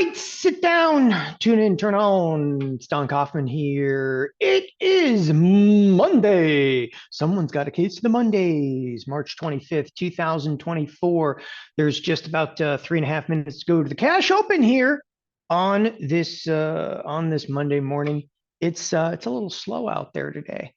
right, sit down, tune in, turn on. It's Don Kaufman here. It is Monday. Someone's got a case of the Mondays, March 25th, 2024. There's just about 3.5 minutes to go to the cash open here on this Monday morning. It's a little slow out there today.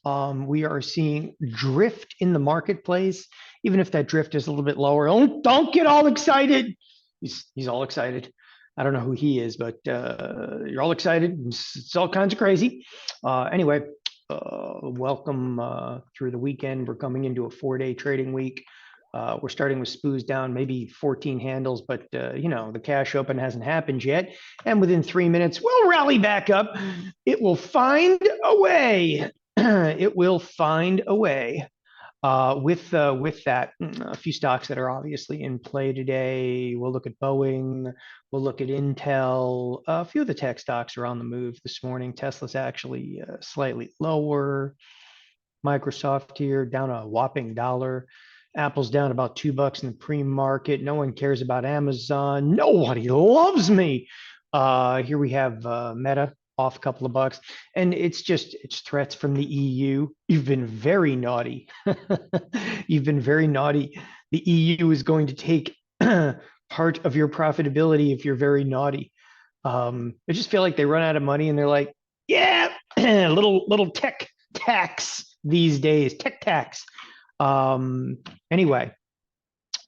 We are seeing drift in the marketplace, even if that drift is a little bit lower. Don't get all excited. He's all excited. I don't know who he is, but you're all excited. It's all kinds of crazy. Anyway, welcome through the weekend. We're coming into a 4-day trading week. We're starting with SPOOs down maybe 14 handles, but the cash open hasn't happened yet. And within 3 minutes, we'll rally back up. It will find a way. It will find a way. With that, a few stocks that are obviously in play today. We'll look at Boeing. We'll look at Intel. A few of the tech stocks are on the move this morning. Tesla's actually slightly lower. Microsoft here down a whopping $1. Apple's down about $2 in the pre-market. No one cares about Amazon. Nobody loves me. Here we have Meta off a couple of bucks, and it's threats from the EU. You've been very naughty. You've been very naughty. The EU is going to take part of your profitability if you're very naughty. I just feel like they run out of money and they're like, yeah, little tech tax these days, tech tax. Anyway,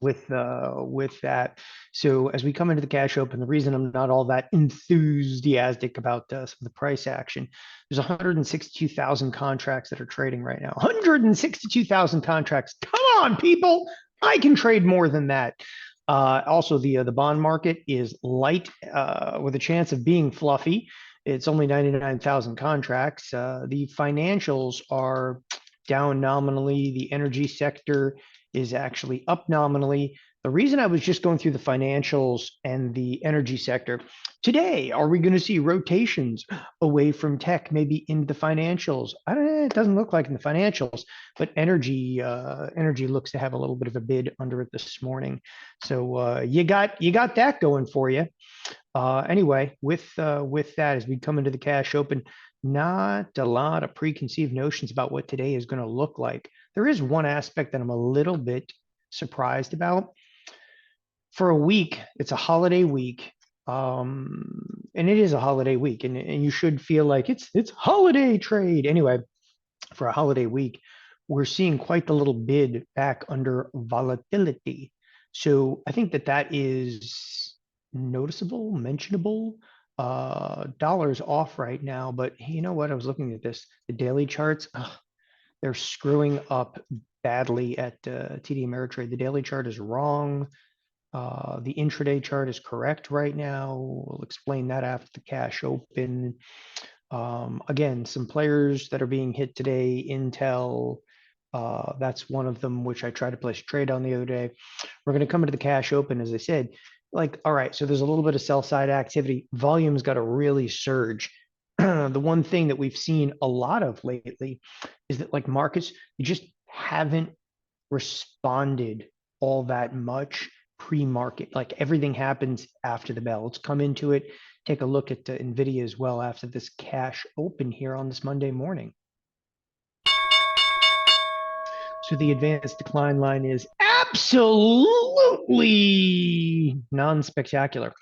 with that, so as we come into the cash open, the reason I'm not all that enthusiastic about some of the price action, there's 162,000 contracts that are trading right now. 162,000 contracts. Come on, people! I can trade more than that. Also, the bond market is light with a chance of being fluffy. It's only 99,000 contracts. The financials are down nominally. The energy sector is actually up nominally. The reason I was just going through the financials and the energy sector today, are we going to see rotations away from tech, maybe into the financials? It doesn't look like in the financials, but energy looks to have a little bit of a bid under it this morning. So you got that going for you. Anyway, with that, as we come into the cash open, not a lot of preconceived notions about what today is going to look like. There is one aspect that I'm a little bit surprised about. For a week, it's a holiday week, and it is a holiday week, and you should feel like it's holiday trade. Anyway, for a holiday week, we're seeing quite the little bid back under volatility. So I think that is noticeable, mentionable. Dollars off right now, but you know what? I was looking at this, the daily charts. They're screwing up badly at TD Ameritrade. The daily chart is wrong. The intraday chart is correct right now. We'll explain that after the cash open. Again, some players that are being hit today. Intel, that's one of them, which I tried to place a trade on the other day. We're going to come into the cash open, as I said. Like, all right, so there's a little bit of sell side activity. Volume's got to really surge. The one thing that we've seen a lot of lately is that like markets, you just haven't responded all that much pre-market. Like everything happens after the bell. Let's come into it, take a look at Nvidia as well after this cash open here on this Monday morning. So the advanced decline line is absolutely non-spectacular.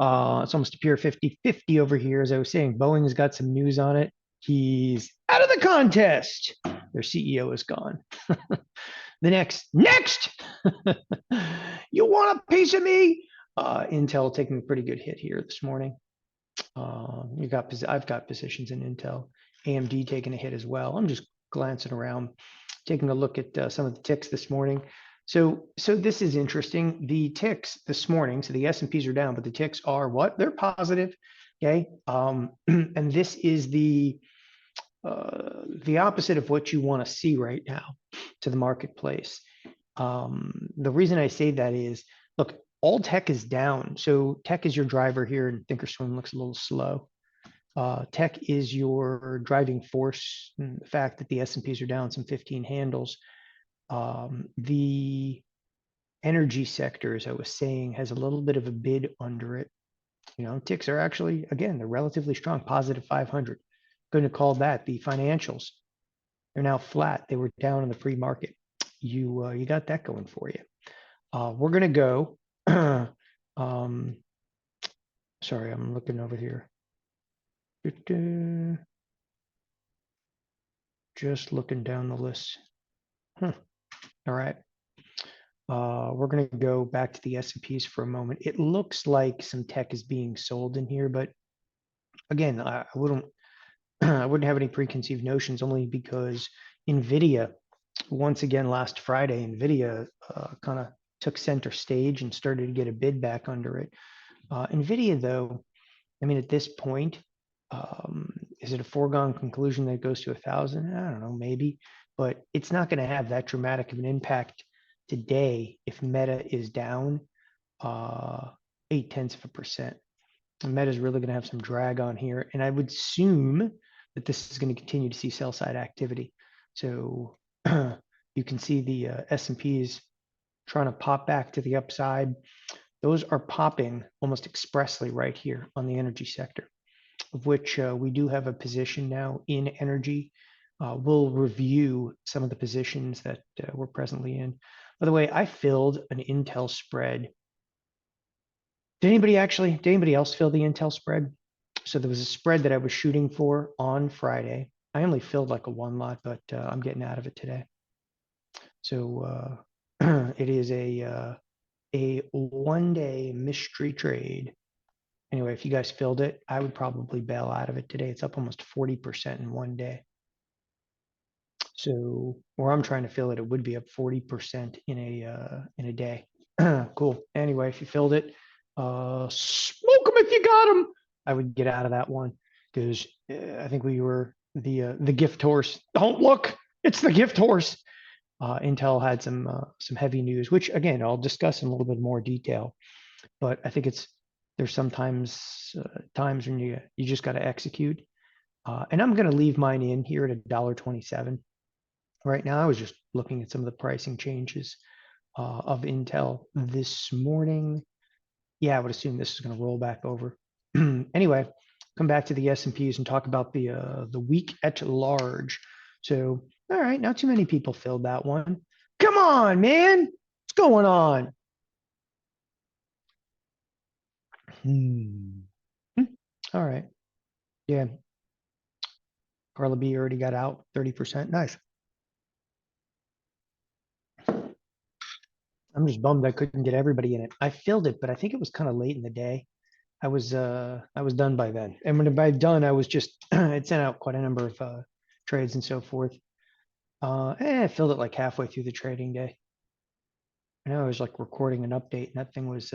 It's almost a pure 50-50 over here. As I was saying, Boeing's got some news on it. He's out of the contest. Their CEO is gone. The next, you want a piece of me? Intel taking a pretty good hit here this morning. I've got positions in Intel. AMD taking a hit as well. I'm just glancing around, taking a look at some of the ticks this morning. So this is interesting. The ticks this morning, so the S&Ps are down, but the ticks are what? They're positive. Okay. And this is the opposite of what you want to see right now to the marketplace. The reason I say that is, look, all tech is down. So tech is your driver here, and thinkorswim looks a little slow. Tech is your driving force. And the fact that the S&Ps are down some 15 handles. The energy sector, as I was saying, has a little bit of a bid under it. You know, ticks are actually, again, they're relatively strong, positive 500. Going to call that the financials. They're now flat. They were down in the pre-market. You got that going for you. We're going to go. Sorry, I'm looking over here. Just looking down the list. All right. We're going to go back to the S&Ps for a moment. It looks like some tech is being sold in here, but again, I wouldn't I wouldn't have any preconceived notions, only because Nvidia, once again last Friday, Nvidia kind of took center stage and started to get a bid back under it. Nvidia, though, I mean, at this point, is it a foregone conclusion that it goes to 1,000? I don't know, maybe, but it's not going to have that dramatic of an impact today if Meta is down 0.8%. And Meta is really going to have some drag on here, and I would assume that this is going to continue to see sell side activity. So you can see the S&Ps trying to pop back to the upside. Those are popping almost expressly right here on the energy sector, of which we do have a position now in energy. We'll review some of the positions that we're presently in. By the way, I filled an Intel spread. Did anybody else fill the Intel spread? So there was a spread that I was shooting for on Friday. I only filled like a one lot, but I'm getting out of it today. So it is a 1-day mystery trade. Anyway, if you guys filled it, I would probably bail out of it today. It's up almost 40% in 1 day. So where I'm trying to fill it, it would be up 40% in a day. Cool. Anyway, if you filled it, smoke them if you got them. I would get out of that one because I think we were the gift horse. Don't look, it's the gift horse. Intel had some heavy news, which again I'll discuss in a little bit more detail. But I think there's sometimes times when you just got to execute. And I'm going to leave mine in here at $1.27. Right now, I was just looking at some of the pricing changes of Intel this morning. Yeah, I would assume this is going to roll back over. Anyway, come back to the S&Ps and talk about the week at large. So, all right, not too many people filled that one. Come on, man, what's going on? All right, yeah. Carla B already got out 30%. Nice. I'm just bummed I couldn't get everybody in it. I filled it, but I think it was kind of late in the day. I was done by then. And when by done, I was just it sent out quite a number of trades and so forth. I filled it like halfway through the trading day. I know I was like recording an update, and that thing was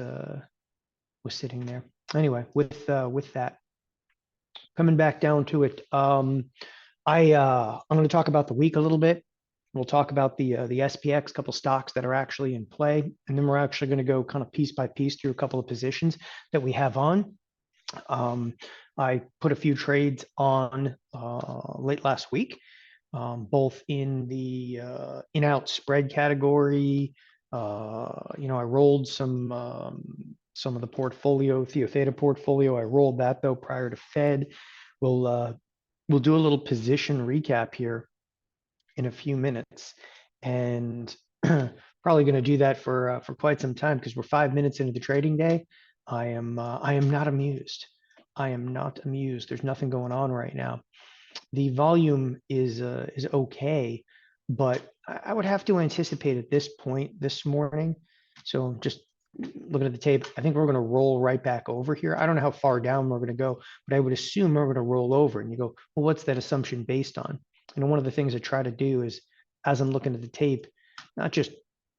sitting there. Anyway, with that, coming back down to it, I'm going to talk about the week a little bit. We'll talk about the SPX, couple stocks that are actually in play, and then we're actually going to go kind of piece by piece through a couple of positions that we have on. I put a few trades on late last week, both in the in-out spread category. I rolled some of the portfolio, TheoTRADE portfolio. I rolled that though prior to Fed. We'll do a little position recap here in a few minutes, and probably going to do that for quite some time because we're 5 minutes into the trading day. I am not amused. I am not amused. There's nothing going on right now. The volume is okay, but I would have to anticipate at this point this morning. So just looking at the tape, I think we're going to roll right back over here. I don't know how far down we're going to go, but I would assume we're going to roll over. And you go, well, what's that assumption based on? And one of the things I try to do is, as I'm looking at the tape, not just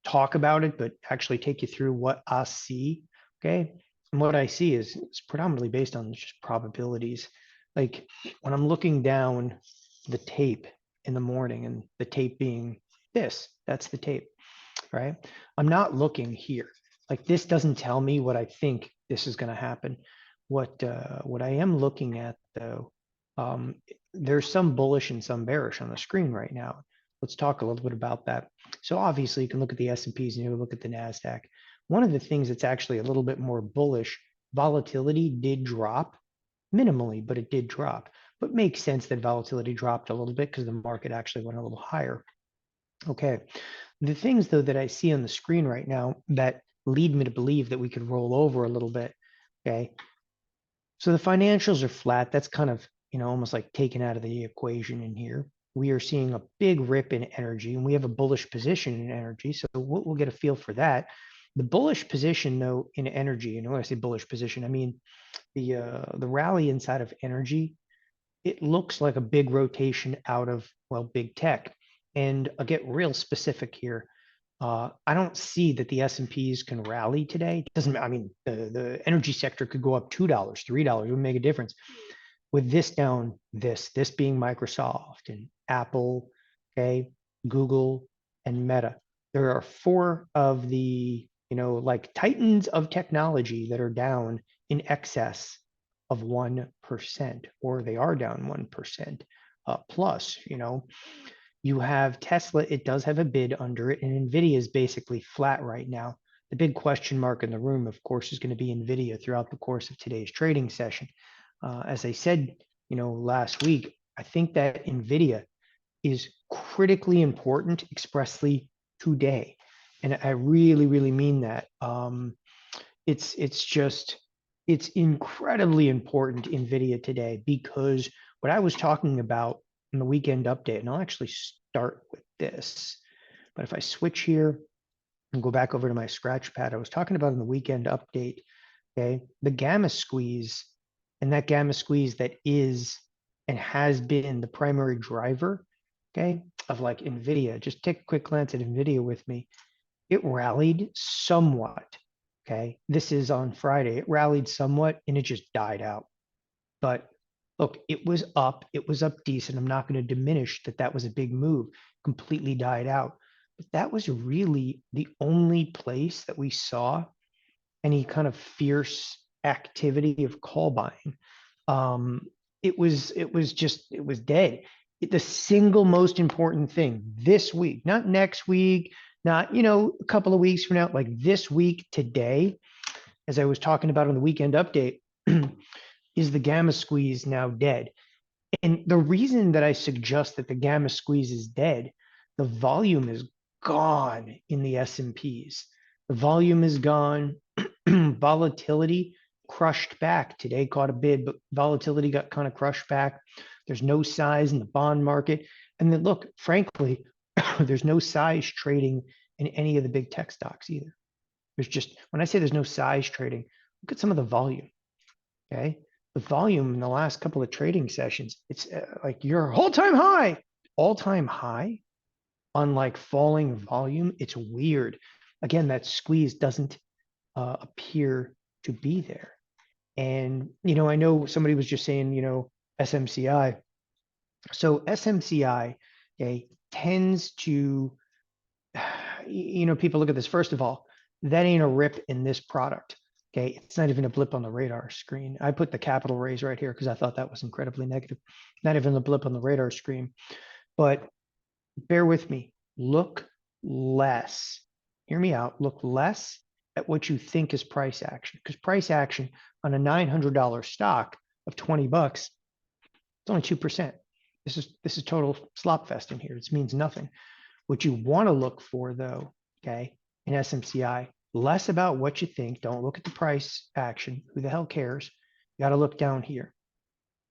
talk about it, but actually take you through what I see. Okay. And what I see is it's predominantly based on just probabilities. Like when I'm looking down the tape in the morning, and the tape being that's the tape, right? I'm not looking here. Like this doesn't tell me what I think this is going to happen. What I am looking at though, there's some bullish and some bearish on the screen right now. Let's talk a little bit about that. So obviously you can look at the S&Ps and you look at the Nasdaq. One of the things that's actually a little bit more bullish volatility did drop minimally, but it did drop. But makes sense that volatility dropped a little bit because the market actually went a little higher. Okay. The things though that I see on the screen right now that lead me to believe that we could roll over a little bit. Okay. So the financials are flat. That's kind of, almost like taken out of the equation in here. We are seeing a big rip in energy, and we have a bullish position in energy. So we'll get a feel for that. The bullish position, though, in energy, and when I say bullish position, I mean the rally inside of energy. It looks like a big rotation out of, well, big tech. And I'll get real specific here. I don't see that the S&Ps can rally today. It doesn't, I mean, the energy sector could go up $2, $3, it would make a difference. With this down, this being Microsoft and Apple, okay, Google and Meta. There are four of the, like titans of technology that are down in excess of 1%, or they are down 1% plus, You have Tesla, it does have a bid under it, and Nvidia is basically flat right now. The big question mark in the room, of course, is going to be Nvidia throughout the course of today's trading session. As I said, last week, I think that Nvidia is critically important expressly today. And I really, really mean that. It's incredibly important Nvidia today, because what I was talking about in the weekend update, and I'll actually start with this, but if I switch here and go back over to my scratch pad, I was talking about in the weekend update, okay, the gamma squeeze, and that gamma squeeze that is and has been the primary driver, okay, of like Nvidia. Just take a quick glance at Nvidia with me. It rallied somewhat, okay? This is on Friday. It rallied somewhat and it just died out. But look, it was up decent. I'm not going to diminish that that was a big move, completely died out. But that was really the only place that we saw any kind of fierce activity of call buying. It was dead. The single most important thing this week, not next week, not, a couple of weeks from now, like this week today, as I was talking about on the weekend update, is the gamma squeeze now dead? And the reason that I suggest that the gamma squeeze is dead, the volume is gone in the S&Ps. The volume is gone. Volatility crushed back. Today caught a bid, but volatility got kind of crushed back. There's no size in the bond market. And then look, frankly, there's no size trading in any of the big tech stocks either. There's just, when I say there's no size trading, look at some of the volume, okay? The volume in the last couple of trading sessions, it's like your all-time high on like falling volume. It's weird. Again, that squeeze doesn't appear to be there. And, I know somebody was just saying, SMCI. So SMCI, okay, tends to, people look at this. First of all, that ain't a rip in this product. Okay, it's not even a blip on the radar screen. I put the capital raise right here because I thought that was incredibly negative. Not even a blip on the radar screen. But bear with me. Look less. Hear me out. Look less at what you think is price action, because price action on a $900 stock of 20 bucks, it's only 2%. This is total slop fest in here. This means nothing. What you want to look for, though, okay, in SMCI, less about what you think. Don't look at the price action. Who the hell cares? You got to look down here.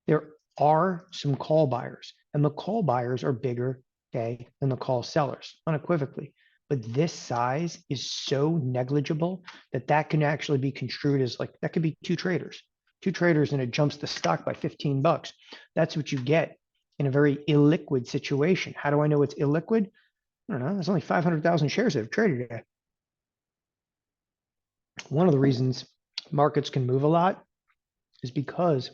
There are some call buyers, and the call buyers are bigger, okay, than the call sellers, unequivocally. But this size is so negligible that that can actually be construed as like, that could be two traders, and it jumps the stock by 15 bucks. That's what you get in a very illiquid situation. How do I know it's illiquid? I don't know. There's only 500,000 shares that have traded today. One of the reasons markets can move a lot is because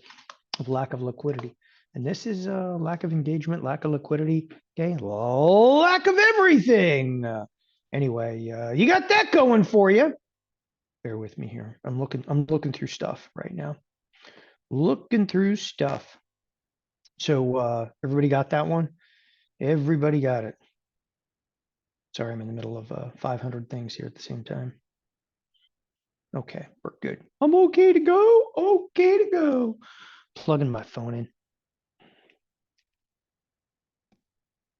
of lack of liquidity. And this is a lack of engagement, lack of liquidity, okay? Lack of everything. Anyway, you got that going for you. Bear with me here. I'm looking through stuff right now. Looking through stuff. So everybody got that one? Everybody got it. Sorry, I'm in the middle of 500 things here at the same time. Okay, we're good. I'm okay to go. Okay to go. Plugging my phone in.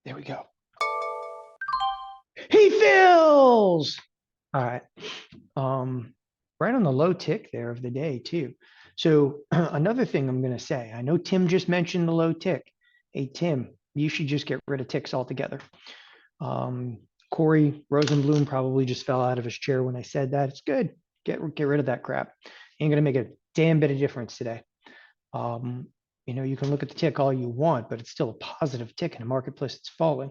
There we go. He fills. All right. Right on the low tick there of the day too. So another thing I'm going to say, I know Tim just mentioned the low tick. Hey, Tim, you should just get rid of ticks altogether. Corey Rosenblum probably just fell out of his chair when I said that. It's good. Get rid of that crap. Ain't going to make a damn bit of difference today. You can look at the tick all you want, but it's still a positive tick in a marketplace that's falling.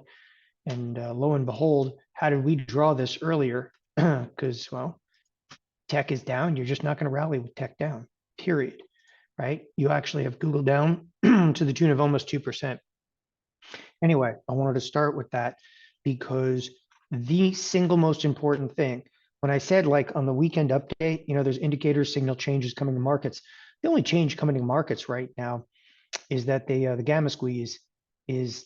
And lo and behold, how did we draw this earlier? Because, well, tech is down. You're just not going to rally with tech down, period. Right? You actually have Google down to the tune of almost 2%. Anyway, I wanted to start with that because the single most important thing, when I said like on the weekend update, there's indicators, signal changes coming to markets. The only change coming to markets right now is that the gamma squeeze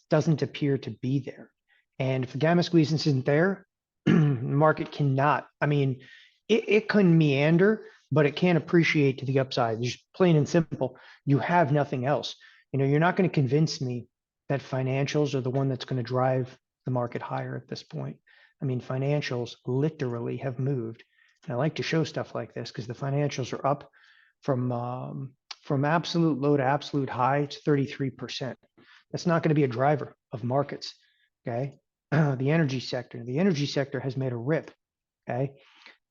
doesn't appear to be there. And if the gamma squeeze isn't there, the market cannot. I mean, it can meander, but it can't appreciate to the upside. Just plain and simple. You have nothing else. You're not going to convince me that financials are the one that's going to drive the market higher at this point. I mean, financials literally have moved. And I like to show stuff like this because the financials are up from absolute low to absolute high. It's 33%. That's not going to be a driver of markets. Okay. The energy sector has made a rip. Okay.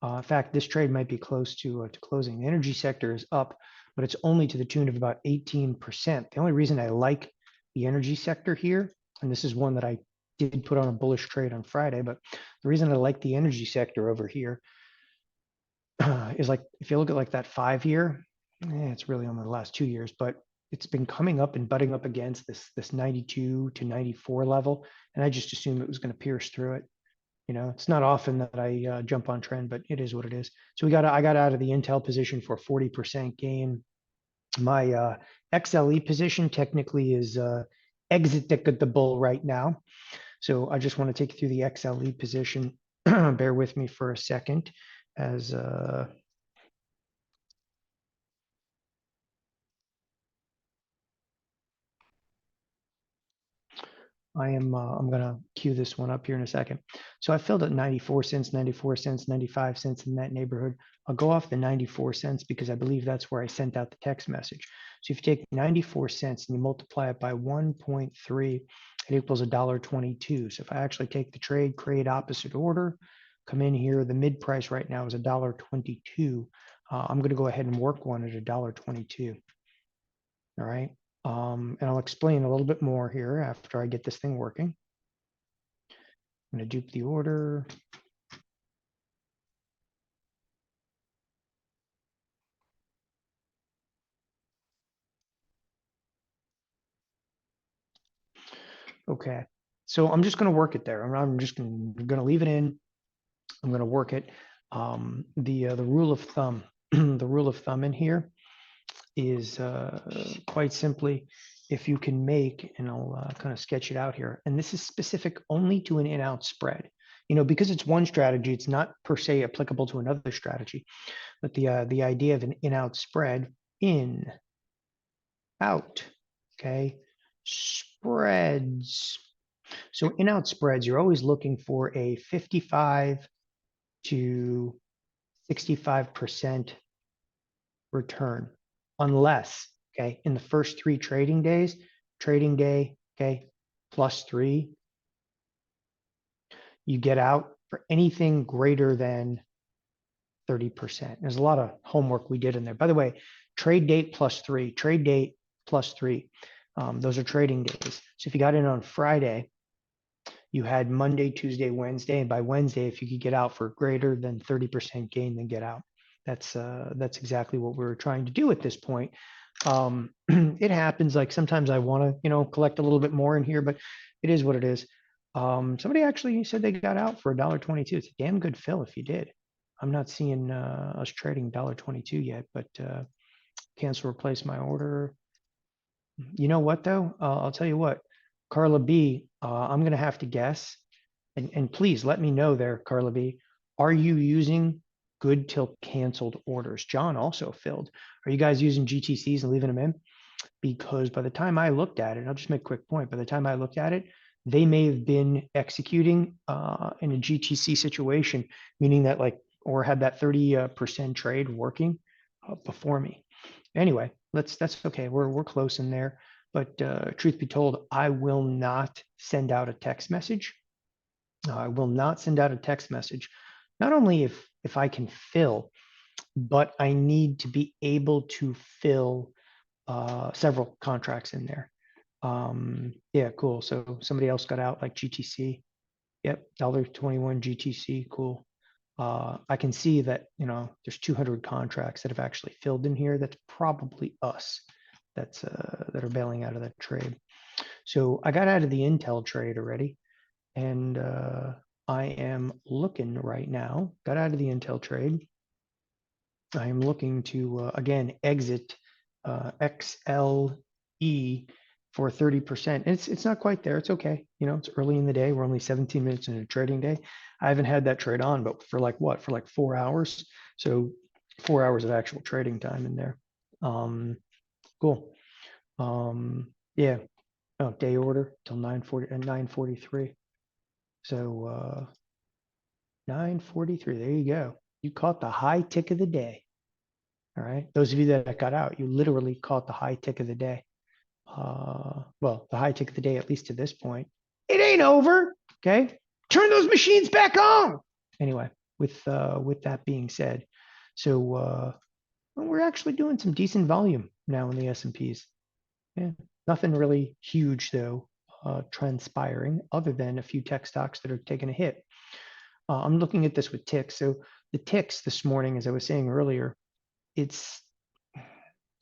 In fact, this trade might be close to closing. The energy sector is up, but it's only to the tune of about 18%. The only reason I like the energy sector here, and this is one that I did put on a bullish trade on Friday, but the reason I like the energy sector over here is like, if you look at like that 5-year, it's really only the last 2 years, but it's been coming up and butting up against this 92 to 94 level. And I just assumed it was going to pierce through it. It's not often that I jump on trend, but it is what it is. So I got out of the Intel position for 40% gain. My XLE position technically is exitable right now. So I just want to take you through the XLE position. Bear with me for a second as I'm going to queue this one up here in a second. So I filled at 94 cents, 94 cents, 95 cents in that neighborhood. I'll go off the 94 cents because I believe that's where I sent out the text message. So if you take 94 cents and you multiply it by 1.3, it equals $1.22. So if I actually take the trade, create opposite order, come in here, the mid price right now is $1.22. I'm going to go ahead and work one at $1.22. All right. And I'll explain a little bit more here after I get this thing working. I'm going to dupe the order. Okay. So I'm just going to work it there. I'm just going to leave it in. I'm going to work it. The rule of thumb, the rule of thumb in here is quite simply, if you can make, and I'll kind of sketch it out here, and this is specific only to an in-out spread. Because it's one strategy, it's not per se applicable to another strategy. But the idea of an in-out spread, in, out, okay, spreads. So in-out spreads, you're always looking for a 55 to 65% return, unless, okay, in the first 3 trading days, trading day, okay, +3, you get out for anything greater than 30%. There's a lot of homework we did in there. By the way, trade date +3, trade date +3. Those are trading days. So if you got in on Friday, you had Monday, Tuesday, Wednesday, and by Wednesday, if you could get out for greater than 30% gain, then get out. That's exactly what we're trying to do at this point. It happens. Like sometimes I want to, collect a little bit more in here, but it is what it is. Somebody actually said they got out for $1.22. It's a damn good fill if you did. I'm not seeing us trading $1.22 yet, but cancel, replace my order. You know what though? I'll tell you what, Carla B, I'm going to have to guess, and please let me know there, Carla B. Are you using good till canceled orders. John also filled. Are you guys using GTCs and leaving them in? Because by the time I looked at it, I'll just make a quick point. By the time I looked at it, they may have been executing in a GTC situation, meaning that like, or had that 30% trade working before me. Anyway, that's okay. We're close in there. But truth be told, I will not send out a text message. I will not send out a text message. Not only if I can fill, but I need to be able to fill several contracts in there. Yeah, cool. So somebody else got out like GTC. Yep, $1.21 GTC, cool. I can see that, there's 200 contracts that have actually filled in here. That's probably us that are bailing out of that trade. So I got out of the Intel trade already, and I am looking right now, got out of the Intel trade. I am looking to, again, exit XLE for 30%. And it's not quite there. It's okay. It's early in the day. We're only 17 minutes in a trading day. I haven't had that trade on, but for like what? For like 4 hours. So 4 hours of actual trading time in there. Cool. Yeah. Oh, day order till 9:40 and 9:43. So 9:43. There you go. You caught the high tick of the day. All right. Those of you that got out, you literally caught the high tick of the day. Well, the high tick of the day, at least to this point. It ain't over. Okay. Turn those machines back on. Anyway, with that being said, so we're actually doing some decent volume now in the S&Ps. Yeah, nothing really huge though, transpiring other than a few tech stocks that are taking a hit. I'm looking at this with ticks. So the ticks this morning, as I was saying earlier, it's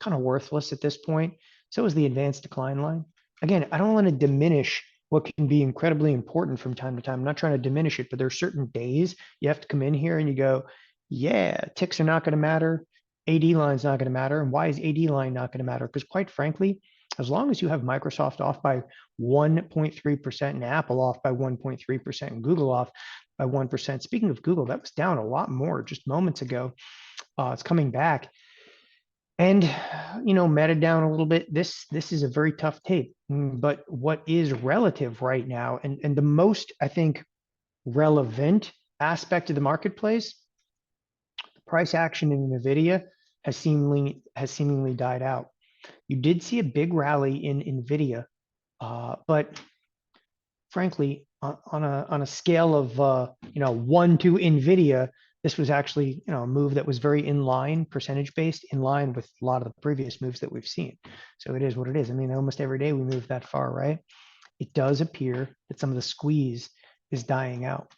kind of worthless at this point. So is the advanced decline line. Again, I don't want to diminish what can be incredibly important from time to time. I'm not trying to diminish it, but there are certain days you have to come in here and you go, yeah, ticks are not going to matter. AD line's not going to matter. And why is AD line not going to matter? Because quite frankly, as long as you have Microsoft off by 1.3% and Apple off by 1.3% and Google off by 1%. Speaking of Google, that was down a lot more just moments ago. It's coming back. And, meta down a little bit. This is a very tough tape. But what is relative right now, and the most, I think, relevant aspect of the marketplace, price action in Nvidia has seemingly died out. You did see a big rally in Nvidia, but frankly, on a scale of 1 to Nvidia, this was actually a move that was very in line, percentage based, in line with a lot of the previous moves that we've seen. So it is what it is. I mean, almost every day we move that far, right? It does appear that some of the squeeze is dying out.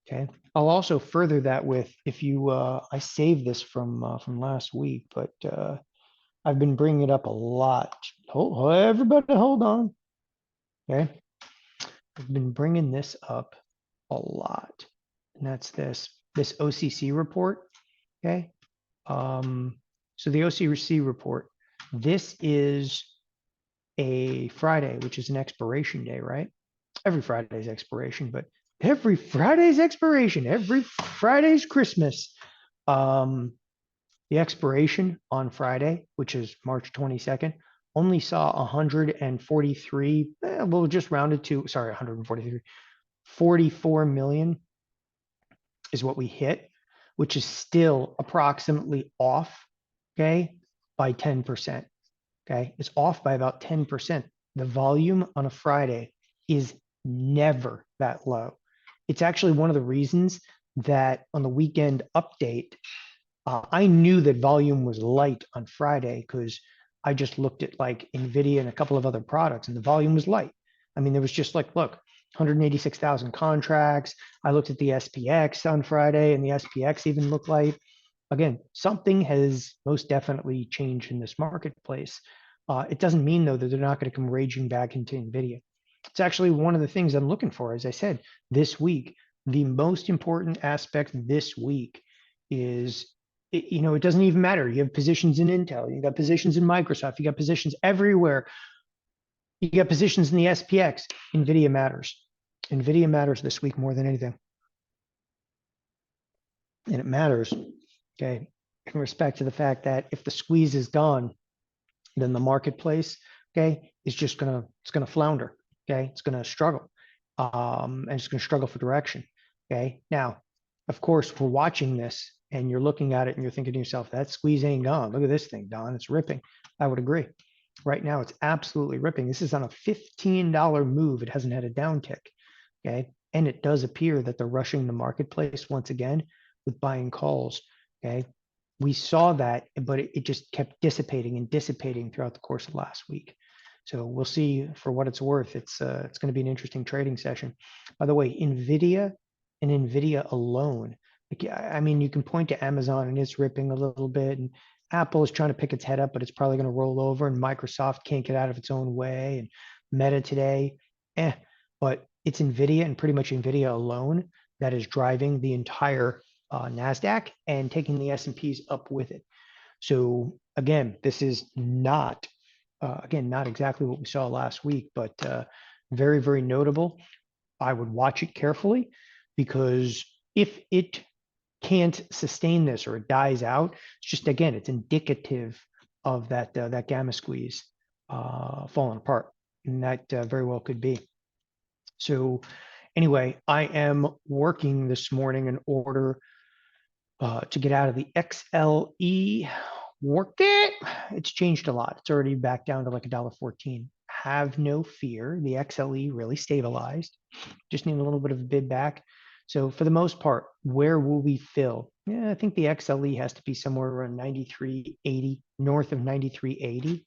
Okay. I'll also further that with, if you, I saved this from last week, but I've been bringing it up a lot. Everybody hold on. Okay. I've been bringing this up a lot, and that's this OCC report. Okay. So the OCC report, this is a Friday, which is an expiration day, right? Every Friday's expiration, but every Friday's expiration, every Friday's Christmas. The expiration on Friday, which is March 22nd, only saw 143, we'll just round it to, sorry, 143, 44 million is what we hit, which is still approximately off, okay, by 10%, okay? It's off by about 10%. The volume on a Friday is never that low. It's actually one of the reasons that on the weekend update, I knew that volume was light on Friday because I just looked at like Nvidia and a couple of other products and the volume was light. I mean, there was just like, look, 186,000 contracts. I looked at the SPX on Friday and the SPX even looked light. Again, something has most definitely changed in this marketplace. It doesn't mean though that they're not going to come raging back into Nvidia. It's actually one of the things I'm looking for. As I said, this week, the most important aspect this week is, it doesn't even matter. You have positions in Intel, you got positions in Microsoft, you got positions everywhere. You got positions in the SPX. Nvidia matters. Nvidia matters this week more than anything. And it matters, okay, in respect to the fact that if the squeeze is gone, then the marketplace, okay, is just it's gonna flounder, okay, it's gonna struggle, and it's gonna struggle for direction, okay. Now, of course, we're watching this, and you're looking at it, and you're thinking to yourself, that squeeze ain't gone. Look at this thing, Don, it's ripping. I would agree. Right now, it's absolutely ripping. This is on a $15 move. It hasn't had a downtick, okay, and it does appear that they're rushing the marketplace once again with buying calls, okay. We saw that, but it just kept dissipating and dissipating throughout the course of last week. So we'll see for what it's worth. It's going to be an interesting trading session. By the way, Nvidia and Nvidia alone, like, I mean, you can point to Amazon and it's ripping a little bit, and Apple is trying to pick its head up, but it's probably going to roll over, and Microsoft can't get out of its own way, and Meta today, but it's Nvidia and pretty much Nvidia alone that is driving the entire Nasdaq and taking the S&Ps up with it. So again, this is not not exactly what we saw last week, but very, very notable. I would watch it carefully, because if it can't sustain this or it dies out, it's just, again, it's indicative of that that gamma squeeze falling apart, and that very well could be. So anyway, I am working this morning in order to get out of the XLE. Work it. It's changed a lot. It's already back down to like $1.14. Have no fear. The XLE really stabilized. Just need a little bit of a bid back. So for the most part, where will we fill? Yeah, I think the XLE has to be somewhere around 93.80, north of 93.80.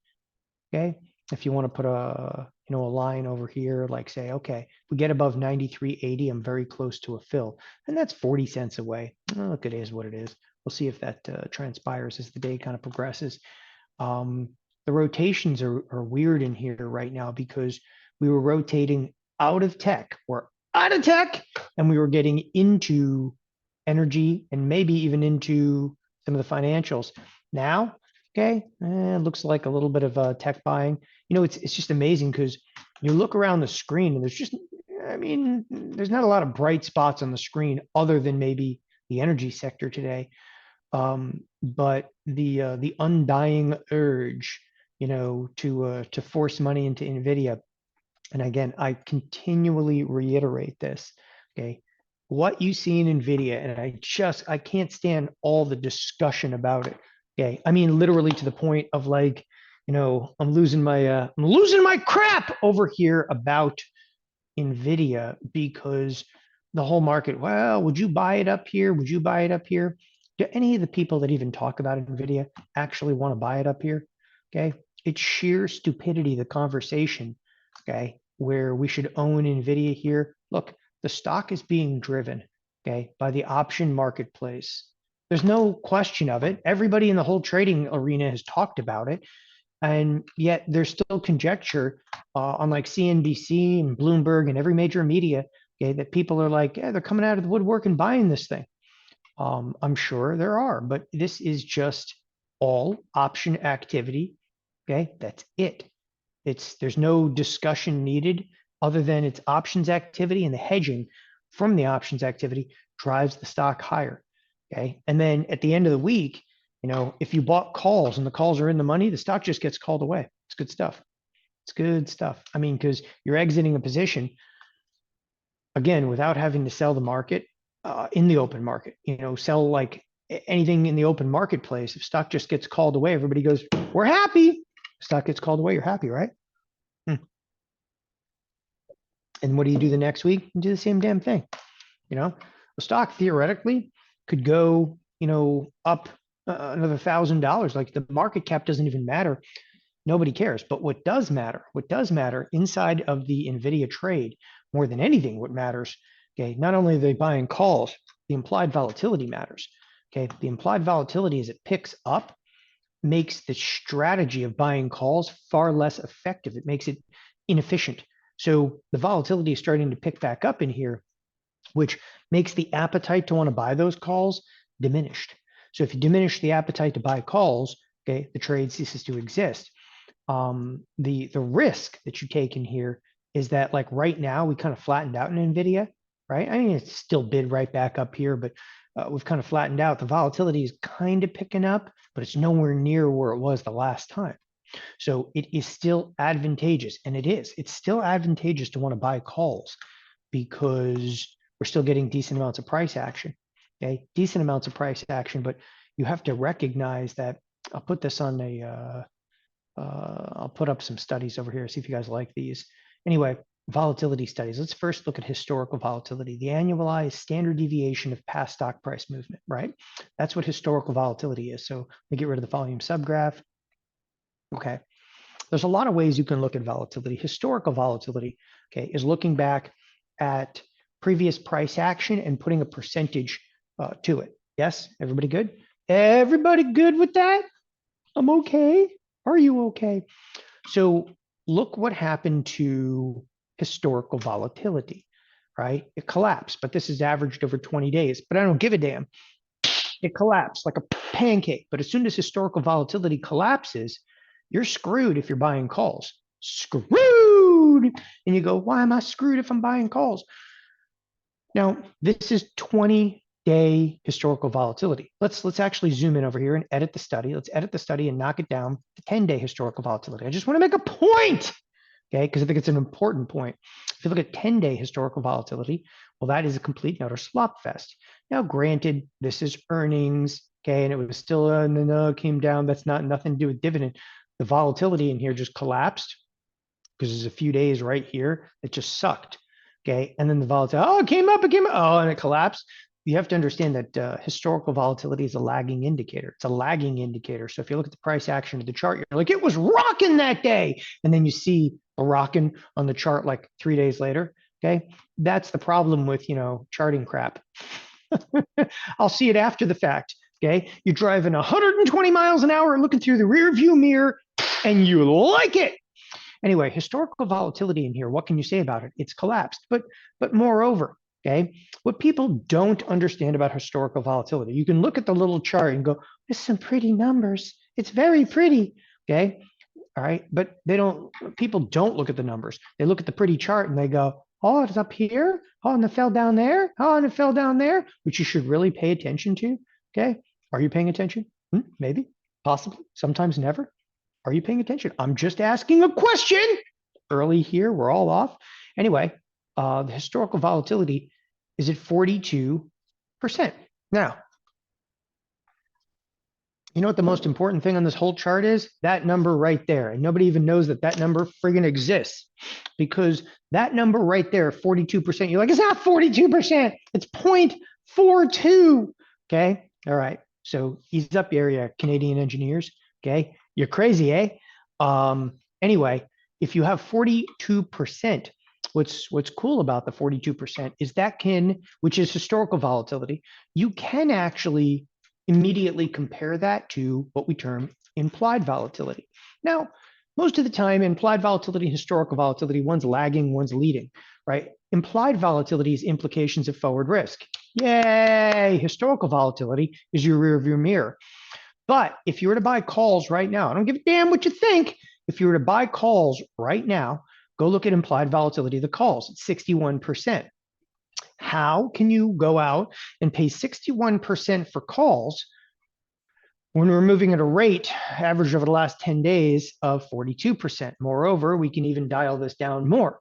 Okay. If you want to put a a line over here, like say, okay, if we get above 93.80, I'm very close to a fill, and that's 40 cents away. Oh, look, it is what it is. We'll see if that transpires as the day kind of progresses. The rotations are weird in here right now, because we were rotating out of tech. We're out of tech, and we were getting into energy and maybe even into some of the financials. Now, okay, it looks like a little bit of tech buying. It's just amazing, because you look around the screen and there's not a lot of bright spots on the screen other than maybe the energy sector today. But the undying urge, to force money into Nvidia. And again, I continually reiterate this. Okay, what you see in Nvidia, and I can't stand all the discussion about it. Okay, I mean literally to the point of like, I'm losing my crap over here about Nvidia, because the whole market, well, would you buy it up here? Would you buy it up here? Do any of the people that even talk about Nvidia actually want to buy it up here? Okay, it's sheer stupidity, the conversation, okay, where we should own Nvidia here. Look, the stock is being driven, okay, by the option marketplace. There's no question of it. Everybody in the whole trading arena has talked about it, and yet there's still conjecture on like CNBC and Bloomberg and every major media, okay, that people are like, yeah, they're coming out of the woodwork and buying this thing. I'm sure there are, but this is just all option activity. Okay, that's it. There's no discussion needed other than it's options activity, and the hedging from the options activity drives the stock higher. Okay, and then at the end of the week, if you bought calls and the calls are in the money, the stock just gets called away. It's good stuff. It's good stuff. I mean, because you're exiting a position again without having to sell the market in the open market. Sell like anything in the open marketplace. If stock just gets called away, everybody goes, "We're happy." Stock gets called away, you're happy, right? And what do you do the next week? You do the same damn thing. The stock theoretically could go, up another $1,000. Like, the market cap doesn't even matter. Nobody cares. But what does matter inside of the Nvidia trade more than anything, what matters, okay, not only are they buying calls, the implied volatility matters. Okay, the implied volatility as it picks up makes the strategy of buying calls far less effective. It makes it inefficient. So the volatility is starting to pick back up in here, which makes the appetite to want to buy those calls diminished. So if you diminish the appetite to buy calls, okay, the trade ceases to exist. The risk that you take in here is that, like, right now we kind of flattened out in Nvidia, right? I mean, it's still bid right back up here, but we've kind of flattened out. The volatility is kind of picking up, but it's nowhere near where it was the last time. So it is still advantageous, and it is. It's still advantageous to want to buy calls because we're still getting decent amounts of price action. Okay, decent amounts of price action, but you have to recognize that. I'll put this on I'll put up some studies over here, see if you guys like these. Anyway, volatility studies. Let's first look at historical volatility, the annualized standard deviation of past stock price movement, right? That's what historical volatility is. So let me get rid of the volume subgraph. Okay. There's a lot of ways you can look at volatility. Historical volatility, okay, is looking back at previous price action and putting a percentage to it. Yes, everybody good? Everybody good with that? I'm okay. Are you okay? So look what happened to historical volatility, right? It collapsed, but this is averaged over 20 days, but I don't give a damn. It collapsed like a pancake. But as soon as historical volatility collapses, you're screwed if you're buying calls. Screwed. And you go, why am I screwed if I'm buying calls? Now, this is 20-day historical volatility. Let's actually zoom in over here and edit the study. Let's edit the study and knock it down to 10-day historical volatility. I just want to make a point, okay? Because I think it's an important point. If you look at 10-day historical volatility, well, that is a complete and utter slop fest. Now, granted, this is earnings, okay, and it was still no, came down. That's nothing to do with dividend. The volatility in here just collapsed because there's a few days right here that just sucked. Okay, and then the volatility, oh, it came up, oh, and it collapsed. You have to understand that historical volatility is a lagging indicator. It's a lagging indicator. So if you look at the price action of the chart, you're like, it was rocking that day. And then you see a rocking on the chart like 3 days later. Okay, that's the problem with, charting crap. I'll see it after the fact. Okay, you're driving 120 miles an hour looking through the rear view mirror and you like it. Anyway, historical volatility in here, what can you say about it? It's collapsed. But moreover, okay, what people don't understand about historical volatility, you can look at the little chart and go, there's some pretty numbers. It's very pretty. Okay. All right. But people don't look at the numbers. They look at the pretty chart and they go, oh, it's up here. Oh, and it fell down there. Oh, and it fell down there, which you should really pay attention to. Okay. Are you paying attention? Maybe, possibly, sometimes never. Are you paying attention? I'm just asking a question. Early here, we're all off. Anyway, the historical volatility is at 42%. Now, you know what the most important thing on this whole chart is? That number right there. And nobody even knows that number friggin' exists because that number right there, 42%, you're like, it's not 42%. It's 0.42. Okay. All right. So ease up area, Canadian engineers. Okay. You're crazy, eh? Anyway, if you have 42%, what's cool about the 42% is which is historical volatility, you can actually immediately compare that to what we term implied volatility. Now, most of the time, implied volatility, historical volatility, one's lagging, one's leading, right? Implied volatility is implications of forward risk. Yay! Historical volatility is your rear view mirror. But if you were to buy calls right now, I don't give a damn what you think. If you were to buy calls right now, go look at implied volatility of the calls. It's 61%. How can you go out and pay 61% for calls when we're moving at a rate average over the last 10 days of 42%? Moreover, we can even dial this down more.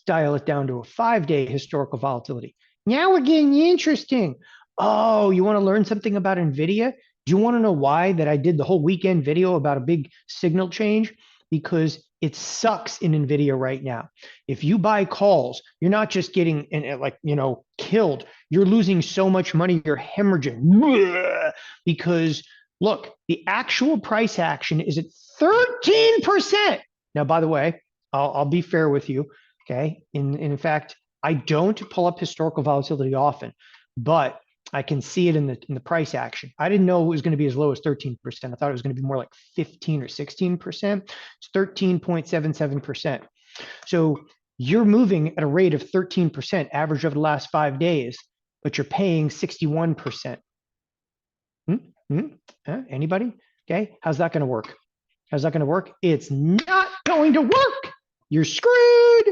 Dial it down to a 5-day historical volatility. Now we're getting interesting. Oh, you want to learn something about Nvidia? Do you want to know why that I did the whole weekend video about a big signal change? Because it sucks in Nvidia right now. If you buy calls, you're not just getting killed. You're losing so much money, you're hemorrhaging. Because look, the actual price action is at 13%. Now, by the way, I'll be fair with you. Okay. In fact, I don't pull up historical volatility often, but I can see it in the price action. I didn't know it was going to be as low as 13%. I thought it was going to be more like 15 or 16%. It's 13.77%. So you're moving at a rate of 13% average over the last 5 days, but you're paying 61%. Anybody? Okay. How's that going to work? How's that going to work? It's not going to work. You're screwed.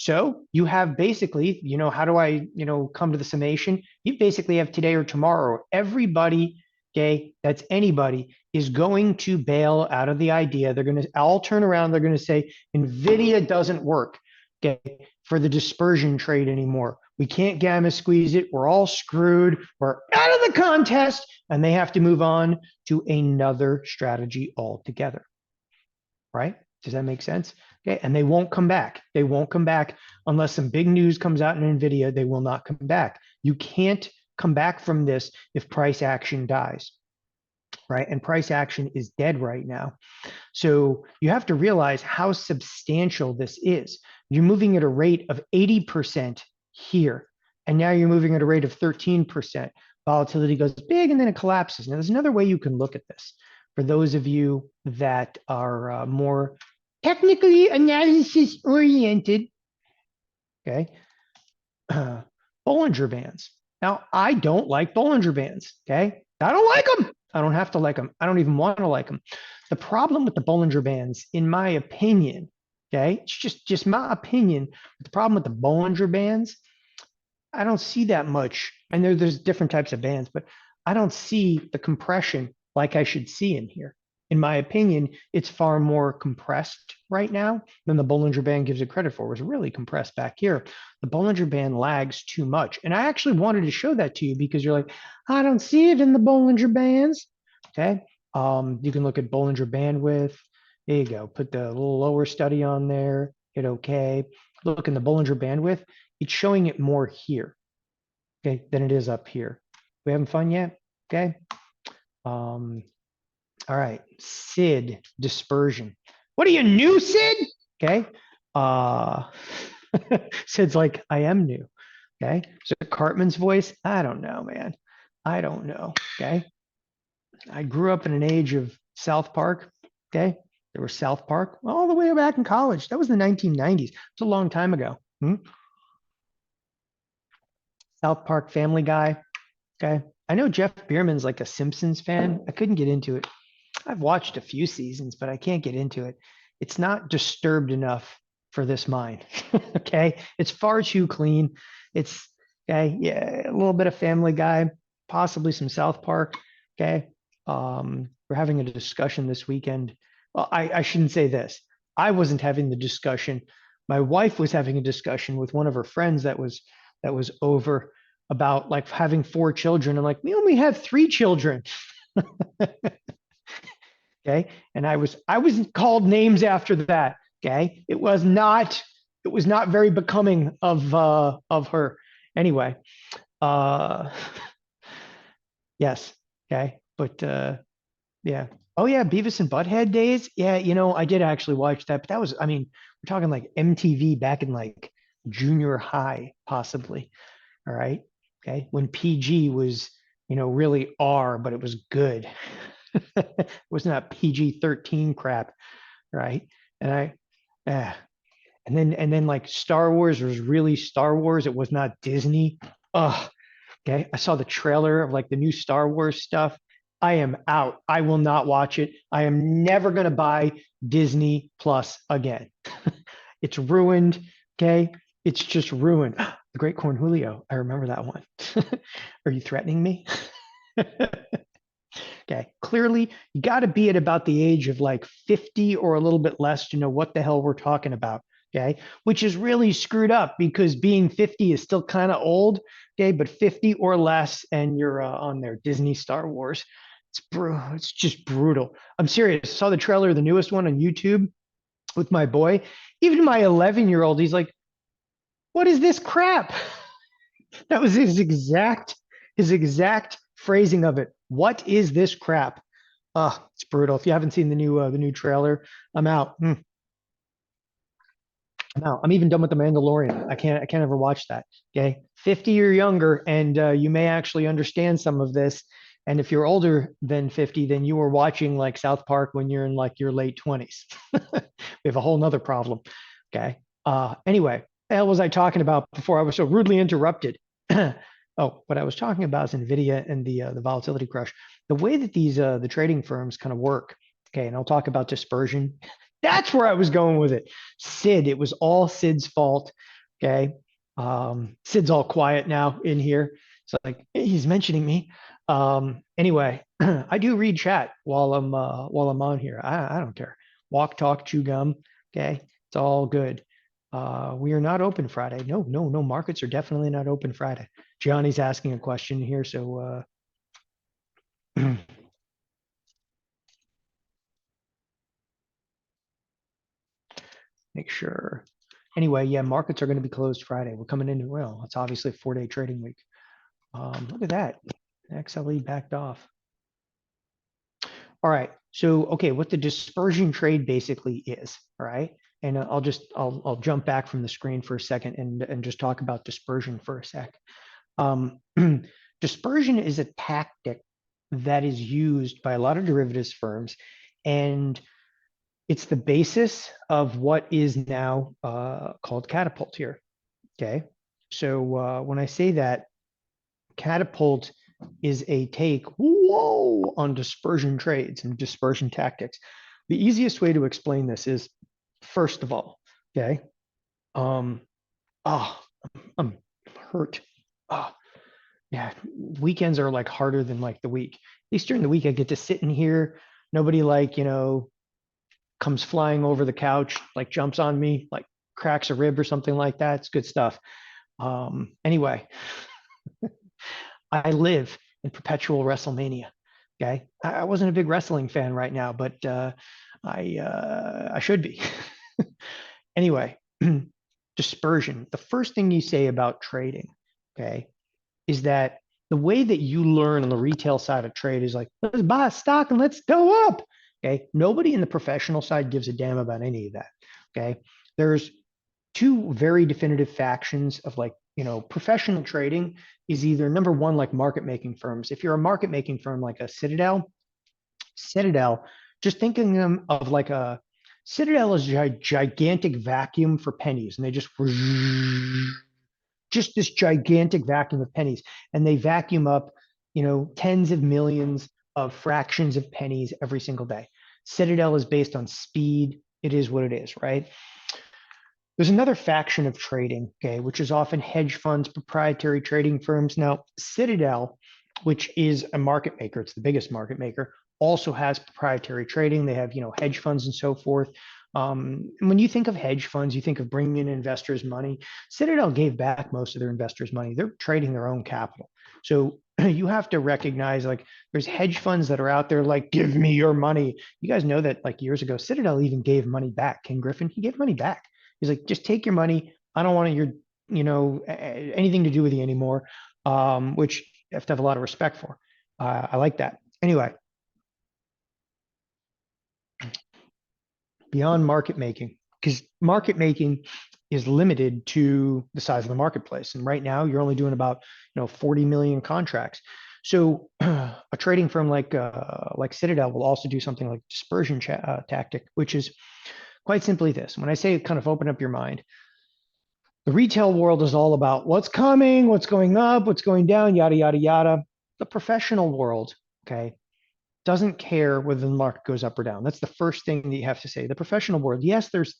So you have basically, how do I, come to the summation? You basically have today or tomorrow. Everybody, okay, that's anybody, is going to bail out of the idea. They're going to all turn around. They're going to say, Nvidia doesn't work, okay, for the dispersion trade anymore. We can't gamma squeeze it. We're all screwed. We're out of the contest. And they have to move on to another strategy altogether. Right? Does that make sense? Okay. And they won't come back. They won't come back unless some big news comes out in Nvidia. They will not come back. You can't come back from this if price action dies. Right? And price action is dead right now. So you have to realize how substantial this is. You're moving at a rate of 80% here. And now you're moving at a rate of 13%. Volatility goes big and then it collapses. Now, there's another way you can look at this. For those of you that are more technically analysis oriented, okay, Bollinger Bands. Now, I don't like Bollinger Bands, okay? I don't like them. I don't have to like them. I don't even want to like them. The problem with the Bollinger Bands, in my opinion, okay, it's just my opinion. The problem with the Bollinger Bands, I don't see that much. And there's different types of bands, but I don't see the compression like I should see in here. In my opinion, it's far more compressed right now than the Bollinger Band gives it credit for. It was really compressed back here. The Bollinger Band lags too much. And I actually wanted to show that to you because you're like, I don't see it in the Bollinger Bands. Okay. You can look at Bollinger Bandwidth. There you go. Put the little lower study on there. Hit OK. Look in the Bollinger Bandwidth. It's showing it more here, okay, than it is up here. We having fun yet? Okay. All right, Sid, dispersion. What are you new, Sid? Okay. Sid's like, I am new. Okay. So Cartman's voice, I don't know, man. I don't know. Okay. I grew up in an age of South Park. Okay. There was South Park all the way back in college. That was the 1990s. It's a long time ago. South Park, Family Guy. Okay. I know Jeff Bierman's like a Simpsons fan. I couldn't get into it. I've watched a few seasons, but I can't get into it. It's not disturbed enough for this mind. Okay. It's far too clean. It's okay. Yeah. A little bit of Family Guy, possibly some South Park. Okay. We're having a discussion this weekend. Well, I shouldn't say this. I wasn't having the discussion. My wife was having a discussion with one of her friends that was over about like having 4 children and like we only have 3 children. Okay. And I was called names after that. Okay. It was not very becoming of her. Anyway. Yes. Okay. But yeah. Oh yeah, Beavis and Butthead days. Yeah, I did actually watch that, but that was, I mean, we're talking like MTV back in like junior high, possibly. All right. Okay. When PG was, really R, but it was good. It was not PG-13 crap, right? And and then like Star Wars was really Star Wars. It was not Disney. Oh, okay. I saw the trailer of like the new Star Wars stuff. I am out. I will not watch it. I am never going to buy Disney Plus again. It's ruined. Okay. It's just ruined. The Great Corn Julio. I remember that one. Are you threatening me? Okay. Clearly, you got to be at about the age of like 50 or a little bit less to know what the hell we're talking about. Okay. Which is really screwed up because being 50 is still kind of old. Okay. But 50 or less, and you're on there, Disney Star Wars. It's just brutal. I'm serious. I saw the trailer of the newest one on YouTube with my boy. Even my 11-year-old, he's like, what is this crap? That was his exact phrasing of it. What is this crap? It's brutal. If you haven't seen the new trailer, I'm out. I'm out. I'm even done with The Mandalorian. I can't ever watch that. Okay. 50 or younger, and you may actually understand some of this. And if you're older than 50, then you were watching like South Park when you're in like your late 20s. We have a whole nother problem. Okay. Anyway, what the hell was I talking about before I was so rudely interrupted? Oh, what I was talking about is Nvidia and the volatility crush. The way that these the trading firms kind of work. Okay, and I'll talk about dispersion That's where I was going with it. Sid, it was all Sid's fault. Okay. Sid's all quiet now in here. So like he's mentioning me. Anyway, I do read chat while I'm on here. I don't care. Walk, talk, chew gum. Okay. It's all good. We are not open Friday. No, no, no. Markets are definitely not open Friday. Johnny's asking a question here. So make sure. Anyway, yeah, markets are going to be closed Friday. We're coming into, well, it's obviously a 4-day trading week. Look at that. XLE backed off. All right. So, okay, what the dispersion trade basically is, all right? And I'll jump back from the screen for a second and just talk about dispersion for a sec. Um, dispersion is a tactic that is used by a lot of derivatives firms, and it's the basis of what is now called catapult here. Okay. So when I say that, catapult is a take, whoa, on dispersion trades and dispersion tactics. The easiest way to explain this is, first of all, okay, um, oh, I'm hurt. Oh, yeah, weekends are like harder than like the week. At least during the week, I get to sit in here. Nobody like, comes flying over the couch, like jumps on me, like cracks a rib or something like that. It's good stuff. Anyway, I live in perpetual WrestleMania. Okay, I wasn't a big wrestling fan right now, but I should be. Anyway, dispersion. The first thing you say about trading, okay, is that the way that you learn on the retail side of trade is like, let's buy a stock and let's go up. Okay, nobody in the professional side gives a damn about any of that. Okay, there's two very definitive factions of like, professional trading is either number one, like market making firms. If you're a market making firm like a Citadel, just thinking of like a Citadel is a gigantic vacuum for pennies, and they just this gigantic vacuum of pennies, and they vacuum up, tens of millions of fractions of pennies every single day. Citadel is based on speed. It is what it is, right? There's another faction of trading, okay, which is often hedge funds, proprietary trading firms. Now, Citadel, which is a market maker, it's the biggest market maker, also has proprietary trading. They have, hedge funds and so forth. When you think of hedge funds, you think of bringing in investors' money. Citadel gave back most of their investors' money. They're trading their own capital. So you have to recognize, like, there's hedge funds that are out there like, give me your money. You guys know that like years ago, Citadel even gave money back. King Griffin, he gave money back. He's like, just take your money. I don't want your, anything to do with you anymore, which you have to have a lot of respect for. I like that. Anyway, beyond market making, because market making is limited to the size of the marketplace. And right now you're only doing about, 40 million contracts. So a trading firm like Citadel will also do something like dispersion tactic, which is quite simply this. When I say kind of open up your mind, the retail world is all about what's coming, what's going up, what's going down, yada, yada, yada. The professional world, okay, doesn't care whether the market goes up or down. That's the first thing that you have to say. The professional world, yes, there's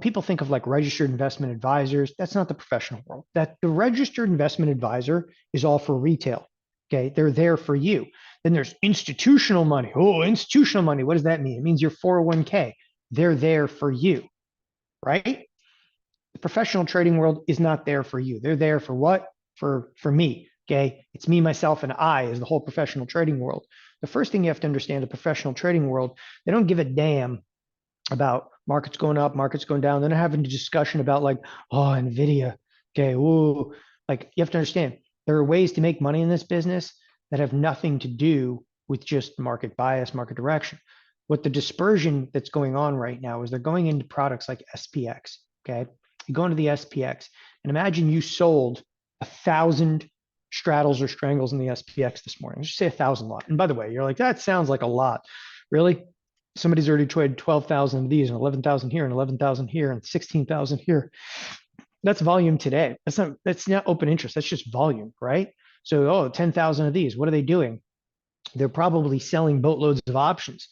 people think of like registered investment advisors. That's not the professional world. That the registered investment advisor is all for retail. Okay, they're there for you. Then there's institutional money. Oh, institutional money. What does that mean? It means your 401k. They're there for you, right? The professional trading world is not there for you. They're there for what? For me. Okay. It's me, myself, and I is the whole professional trading world. The first thing you have to understand, the professional trading world, they don't give a damn about markets going up, markets going down. They're not having a discussion about like, oh, Nvidia. Okay. Ooh. Like you have to understand there are ways to make money in this business that have nothing to do with just market bias, market direction. What the dispersion that's going on right now is they're going into products like SPX. Okay. You go into the SPX and imagine you sold 1,000 straddles or strangles in the SPX this morning. Let's just say 1,000 lot. And by the way, you're like, that sounds like a lot. Really? Somebody's already traded 12,000 of these and 11,000 here and 11,000 here and 16,000 here. That's volume today. That's not open interest. That's just volume, right? So, 10,000 of these. What are they doing? They're probably selling boatloads of options.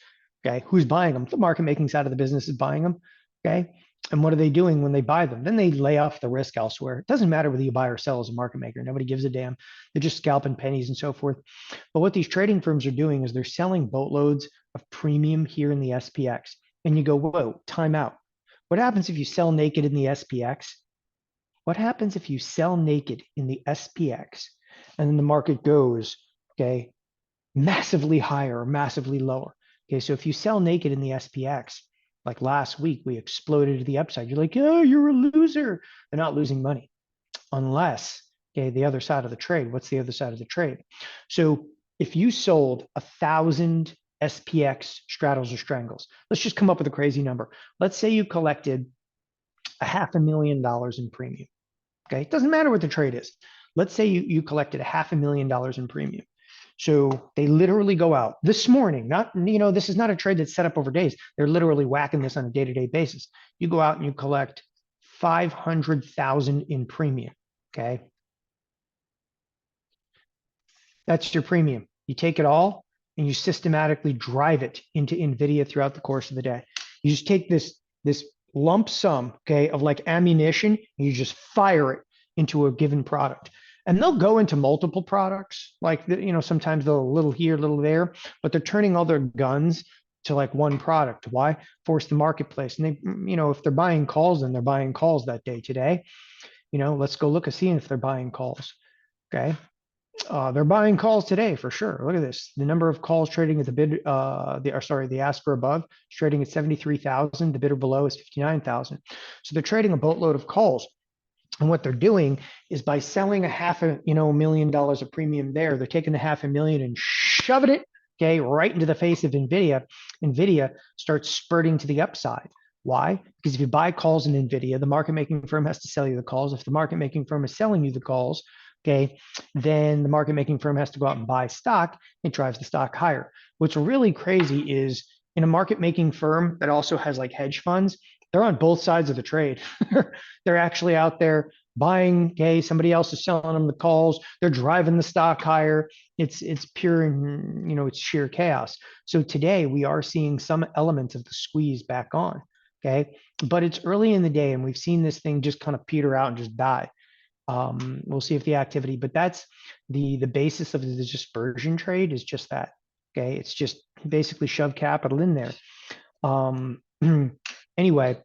Okay. Who's buying them? The market making side of the business is buying them. Okay. And what are they doing when they buy them? Then they lay off the risk elsewhere. It doesn't matter whether you buy or sell as a market maker. Nobody gives a damn. They're just scalping pennies and so forth. But what these trading firms are doing is they're selling boatloads of premium here in the SPX. And you go, whoa, time out. What happens if you sell naked in the SPX? What happens if you sell naked in the SPX and then the market goes, okay, massively higher or massively lower? Okay, so if you sell naked in the SPX, like last week, we exploded to the upside. You're like, oh, you're a loser. They're not losing money unless, okay, the other side of the trade. What's the other side of the trade? So if you sold 1,000 SPX straddles or strangles, let's just come up with a crazy number. Let's say you collected $500,000 in premium. Okay, it doesn't matter what the trade is. Let's say you collected $500,000 in premium. So they literally go out this morning, not, this is not a trade that's set up over days. They're literally whacking this on a day-to-day basis. You go out and you collect 500,000 in premium. Okay. That's your premium. You take it all and you systematically drive it into Nvidia throughout the course of the day. You just take this lump sum, okay, of like ammunition, and you just fire it into a given product. And they'll go into multiple products, like sometimes they'll a little here, a little there, but they're turning all their guns to like one product. Why? Force the marketplace. And they, if they're buying calls, then they're buying calls that day today. Let's go look and see if they're buying calls. Okay. They're buying calls today for sure. Look at this. The number of calls trading at the bid, the ask for above is trading at 73,000. The bidder below is 59,000. So they're trading a boatload of calls. And what they're doing is by selling $500,000 of premium there, they're taking the 500,000 and shoving it, okay, right into the face of Nvidia. Nvidia starts spurting to the upside. Why? Because if you buy calls in Nvidia, the market making firm has to sell you the calls. If the market making firm is selling you the calls, okay, then the market making firm has to go out and buy stock. It drives the stock higher. What's really crazy is in a market making firm that also has like hedge funds, they're on both sides of the trade. They're actually out there buying. Okay, somebody else is selling them the calls. They're driving the stock higher. It's pure, it's sheer chaos. So today we are seeing some elements of the squeeze back on. Okay, but it's early in the day, and we've seen this thing just kind of peter out and just die. We'll see if the activity, but that's the basis of the dispersion trade is just that. Okay, it's just basically shove capital in there. Anyway,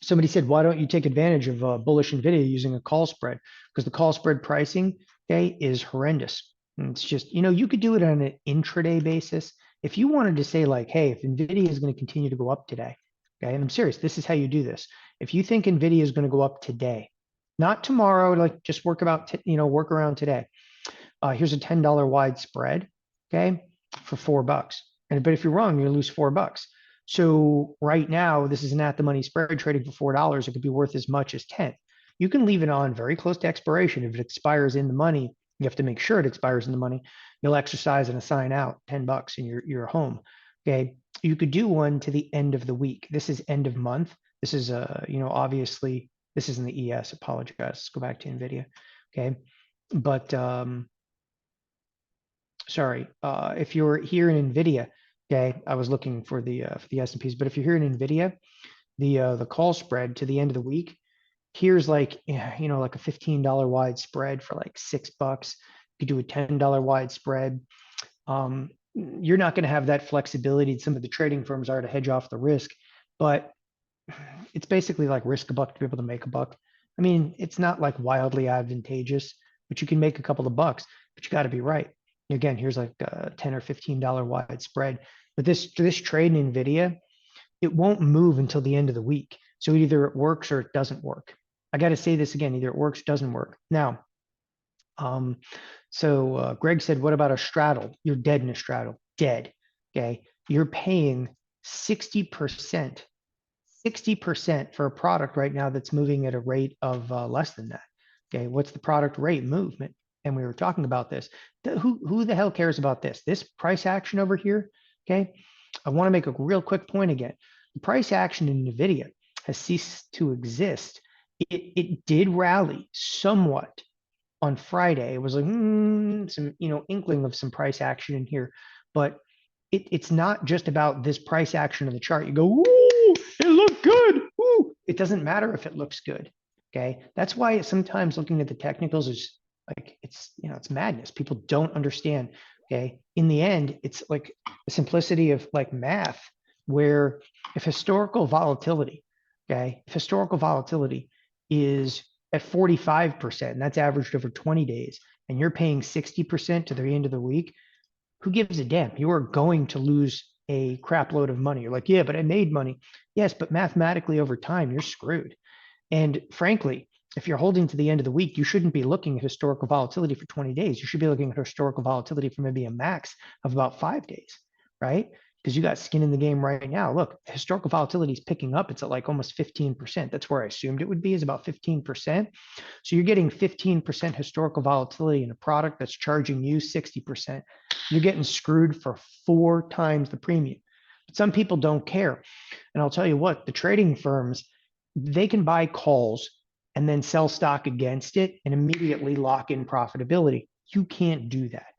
somebody said, why don't you take advantage of bullish Nvidia using a call spread? Because the call spread pricing, okay, is horrendous. And it's just, you could do it on an intraday basis. If you wanted to say like, hey, if Nvidia is going to continue to go up today, okay, and I'm serious, this is how you do this. If you think Nvidia is going to go up today, not tomorrow, like just work around today. Here's a $10 wide spread, okay, for $4. But if you're wrong, you lose $4. So right now, this is an at the money spread trading for $4. It could be worth as much as 10. You can leave it on very close to expiration. If it expires in the money, you have to make sure it expires in the money. You'll exercise and assign out $10 and you're home. Okay. You could do one to the end of the week. This is end of month. This is obviously this isn't the ES. Apologize. Let's go back to Nvidia. Okay. But sorry, if you're here in Nvidia, okay, I was looking for the S&Ps, but if you're here in Nvidia, the call spread to the end of the week, here's like like a $15 wide spread for like $6. You could do a $10 wide spread. You're not going to have that flexibility some of the trading firms are to hedge off the risk, but it's basically like risk a buck to be able to make a buck. I mean, it's not like wildly advantageous, but you can make a couple of bucks, but you got to be right. Again, here's like a $10 or $15 wide spread. But this trade in Nvidia, it won't move until the end of the week. So either it works or it doesn't work. I got to say this again, either it works, doesn't work. Now, Greg said, what about a straddle? You're dead in a straddle, dead. Okay. You're paying 60% for a product right now that's moving at a rate of less than that. Okay, what's the product rate movement? And we were talking about this. Who the hell cares about this? This price action over here, okay? I want to make a real quick point again. The price action in NVIDIA has ceased to exist. It did rally somewhat on Friday. It was like some inkling of some price action in here, but it's not just about this price action of the chart. You go, ooh, it looked good. Ooh. It doesn't matter if it looks good. Okay. That's why sometimes looking at the technicals is like, it's madness. People don't understand. Okay. In the end, it's like the simplicity of like math, where if historical volatility, if historical volatility is at 45%, and that's averaged over 20 days, and you're paying 60% to the end of the week, who gives a damn? You are going to lose a crap load of money. You're like, yeah, but I made money. Yes, but mathematically over time, you're screwed. And frankly, if you're holding to the end of the week, you shouldn't be looking at historical volatility for 20 days. You should be looking at historical volatility for maybe a max of about 5 days, right? Because you got skin in the game right now. Look, historical volatility is picking up. It's at like almost 15%. That's where I assumed it would be, is about 15%. So you're getting 15% historical volatility in a product that's charging you 60%. You're getting screwed for 4 times the premium. But some people don't care. And I'll tell you what, the trading firms, they can buy calls and then sell stock against it and immediately lock in profitability. You can't do that.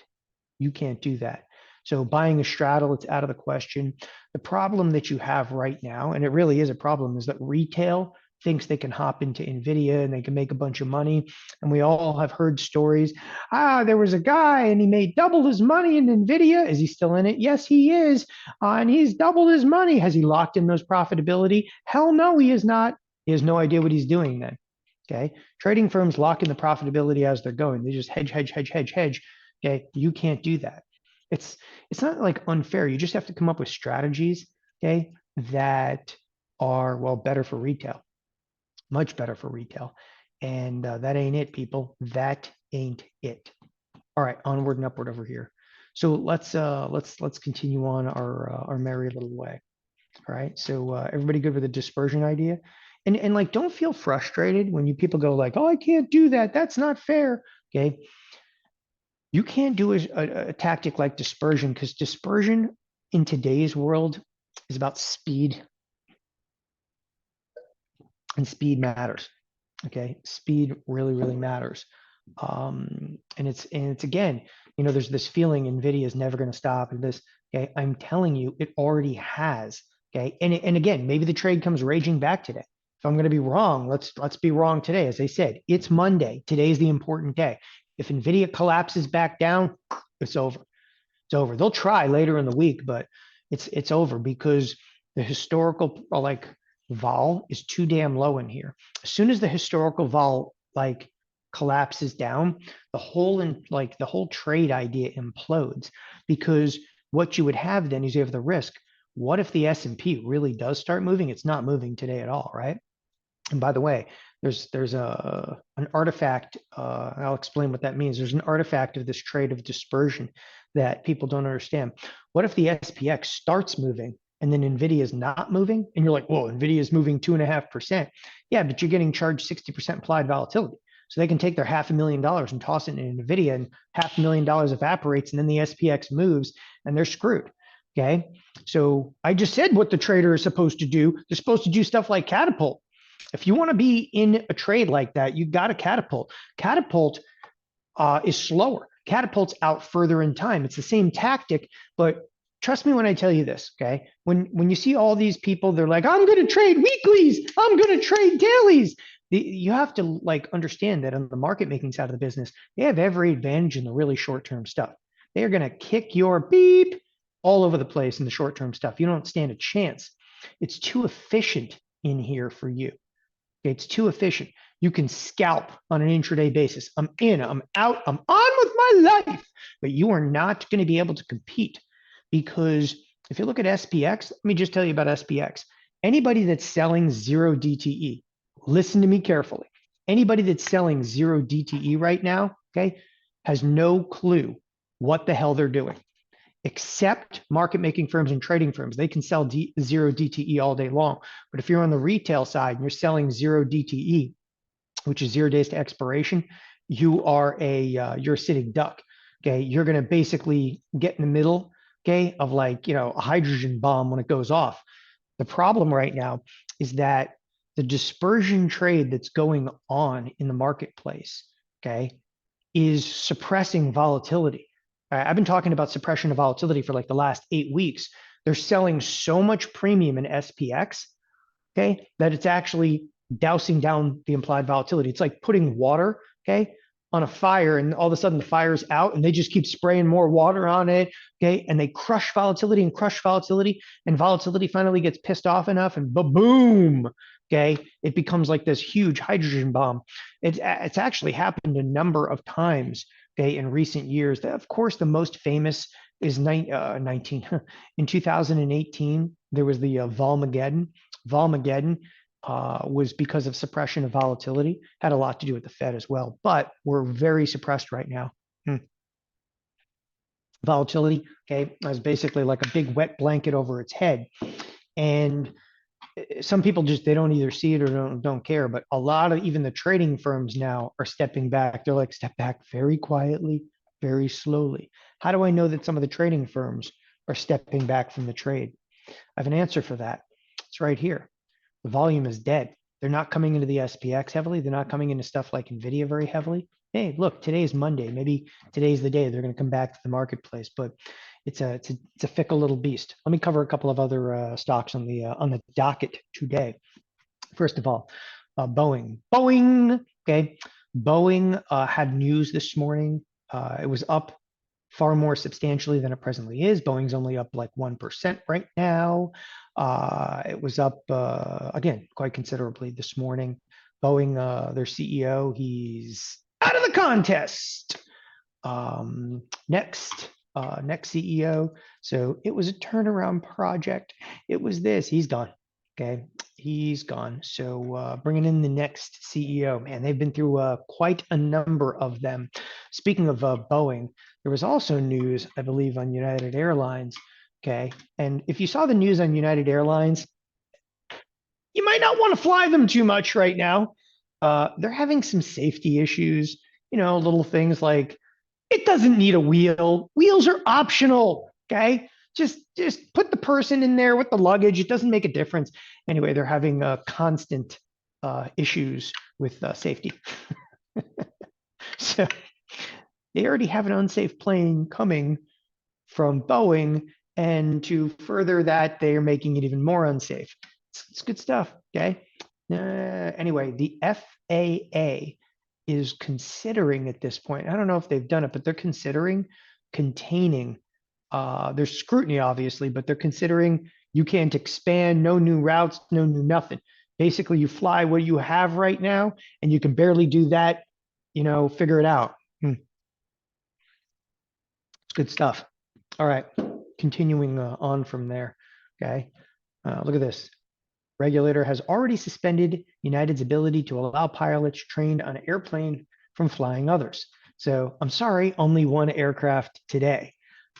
You can't do that. So buying a straddle, it's out of the question. The problem that you have right now, and it really is a problem, is that retail thinks they can hop into Nvidia and they can make a bunch of money. And we all have heard stories. There was a guy and he made double his money in Nvidia. Is he still in it? Yes, he is. And he's doubled his money. Has he locked in those profitability? Hell no, he is not. He has no idea what he's doing then. Okay. Trading firms lock in the profitability as they're going. They just hedge, hedge, hedge, hedge, hedge. Okay. You can't do that. It's not like unfair. You just have to come up with strategies, okay, that are, well, better for retail, much better for retail. And that ain't it, people. That ain't it. All right, onward and upward over here. So let's continue on our merry little way. All right. So everybody good with the dispersion idea? And like, don't feel frustrated when you people go like, oh, I can't do that. That's not fair. Okay. You can't do a tactic like dispersion, because dispersion in today's world is about speed, and speed matters. Okay. Speed really, really matters. And it's again, there's this feeling Nvidia is never going to stop, and this, okay, I'm telling you, it already has. Okay. And again, maybe the trade comes raging back today. If I'm going to be wrong, let's be wrong today. As I said, it's Monday. Today's the important day. If Nvidia collapses back down, it's over. It's over. They'll try later in the week, but it's over, because the historical like vol is too damn low in here. As soon as the historical vol like collapses down, the whole trade idea implodes, because what you would have then is you have the risk. What if the S&P really does start moving? It's not moving today at all, right? And by the way, there's an artifact. I'll explain what that means. There's an artifact of this trade of dispersion that people don't understand. What if the SPX starts moving and then Nvidia is not moving? And you're like, whoa, Nvidia is moving 2.5%. Yeah, but you're getting charged 60% implied volatility. So they can take their $500,000 and toss it in Nvidia, and $500,000 evaporates, and then the SPX moves, and they're screwed. Okay. So I just said what the trader is supposed to do. They're supposed to do stuff like catapult. If you want to be in a trade like that, you got to catapult. Catapult is slower. Catapult's out further in time. It's the same tactic, but trust me when I tell you this, okay? When you see all these people, they're like, I'm going to trade weeklies. I'm going to trade dailies. You have to like understand that on the market making side of the business, they have every advantage in the really short-term stuff. They are going to kick your beep all over the place in the short-term stuff. You don't stand a chance. It's too efficient in here for you. It's too efficient. You can scalp on an intraday basis. I'm in, I'm out, I'm on with my life. But you are not going to be able to compete, because if you look at SPX, let me just tell you about SPX. Anybody that's selling 0 DTE, listen to me carefully. Anybody that's selling 0 DTE right now, okay, has no clue what the hell they're doing. Except market making firms and trading firms. They can sell 0 DTE all day long. But if you're on the retail side and you're selling 0 DTE, which is 0 days to expiration, you are you're a sitting duck. Okay. You're going to basically get in the middle, okay, of like, a hydrogen bomb when it goes off. The problem right now is that the dispersion trade that's going on in the marketplace, okay, is suppressing volatility. I've been talking about suppression of volatility for like the last 8 weeks. They're selling so much premium in SPX, okay, that it's actually dousing down the implied volatility. It's like putting water, okay, on a fire, and all of a sudden the fire's out, and they just keep spraying more water on it, okay, and they crush volatility and crush volatility, and volatility finally gets pissed off enough, and boom, okay, it becomes like this huge hydrogen bomb. It's actually happened a number of times, okay, in recent years. Of course, the most famous is 19 in 2018. There was the Volmageddon. Volmageddon was because of suppression of volatility. Had a lot to do with the Fed as well, but we're very suppressed right now. Volatility, okay, is basically like a big wet blanket over its head. And some people just, they don't either see it or don't care, but a lot of even the trading firms now are stepping back. They're like, step back very quietly, very slowly. How do I know that some of the trading firms are stepping back from the trade? I have an answer for that. It's right here. The volume is dead. They're not coming into the SPX heavily. They're not coming into stuff like Nvidia very heavily. Hey, look, today is Monday. Maybe today's the day they're going to come back to the marketplace, but it's a fickle little beast. Let me cover a couple of other stocks on the docket today. First of all, Boeing. Okay, Boeing had news this morning. It was up far more substantially than it presently is. Boeing's only up like 1% right now. It was up again quite considerably this morning. Boeing, their CEO, he's out of the contest. Next CEO. So it was a turnaround project. It was this. He's gone. Okay, he's gone. So bringing in the next CEO. Man, they've been through quite a number of them. Speaking of Boeing, there was also news, I believe, on United Airlines. Okay, and if you saw the news on United Airlines, you might not want to fly them too much right now. They're having some safety issues. You know, little things like it doesn't need a wheel. Wheels are optional. Okay. Just put the person in there with the luggage. It doesn't make a difference. Anyway, they're having constant issues with safety. So they already have an unsafe plane coming from Boeing. And to further that, they are making it even more unsafe. It's good stuff. Okay. Anyway, the FAA is considering at this point, I don't know if they've done it, but they're considering containing, there's scrutiny obviously, but they're considering you can't expand, no new routes, no new nothing. Basically, you fly what you have right now, and you can barely do that, figure it out. It's good stuff. All right, continuing on from there, okay? Look at this. Regulator has already suspended United's ability to allow pilots trained on an airplane from flying others. So I'm sorry, only one aircraft today.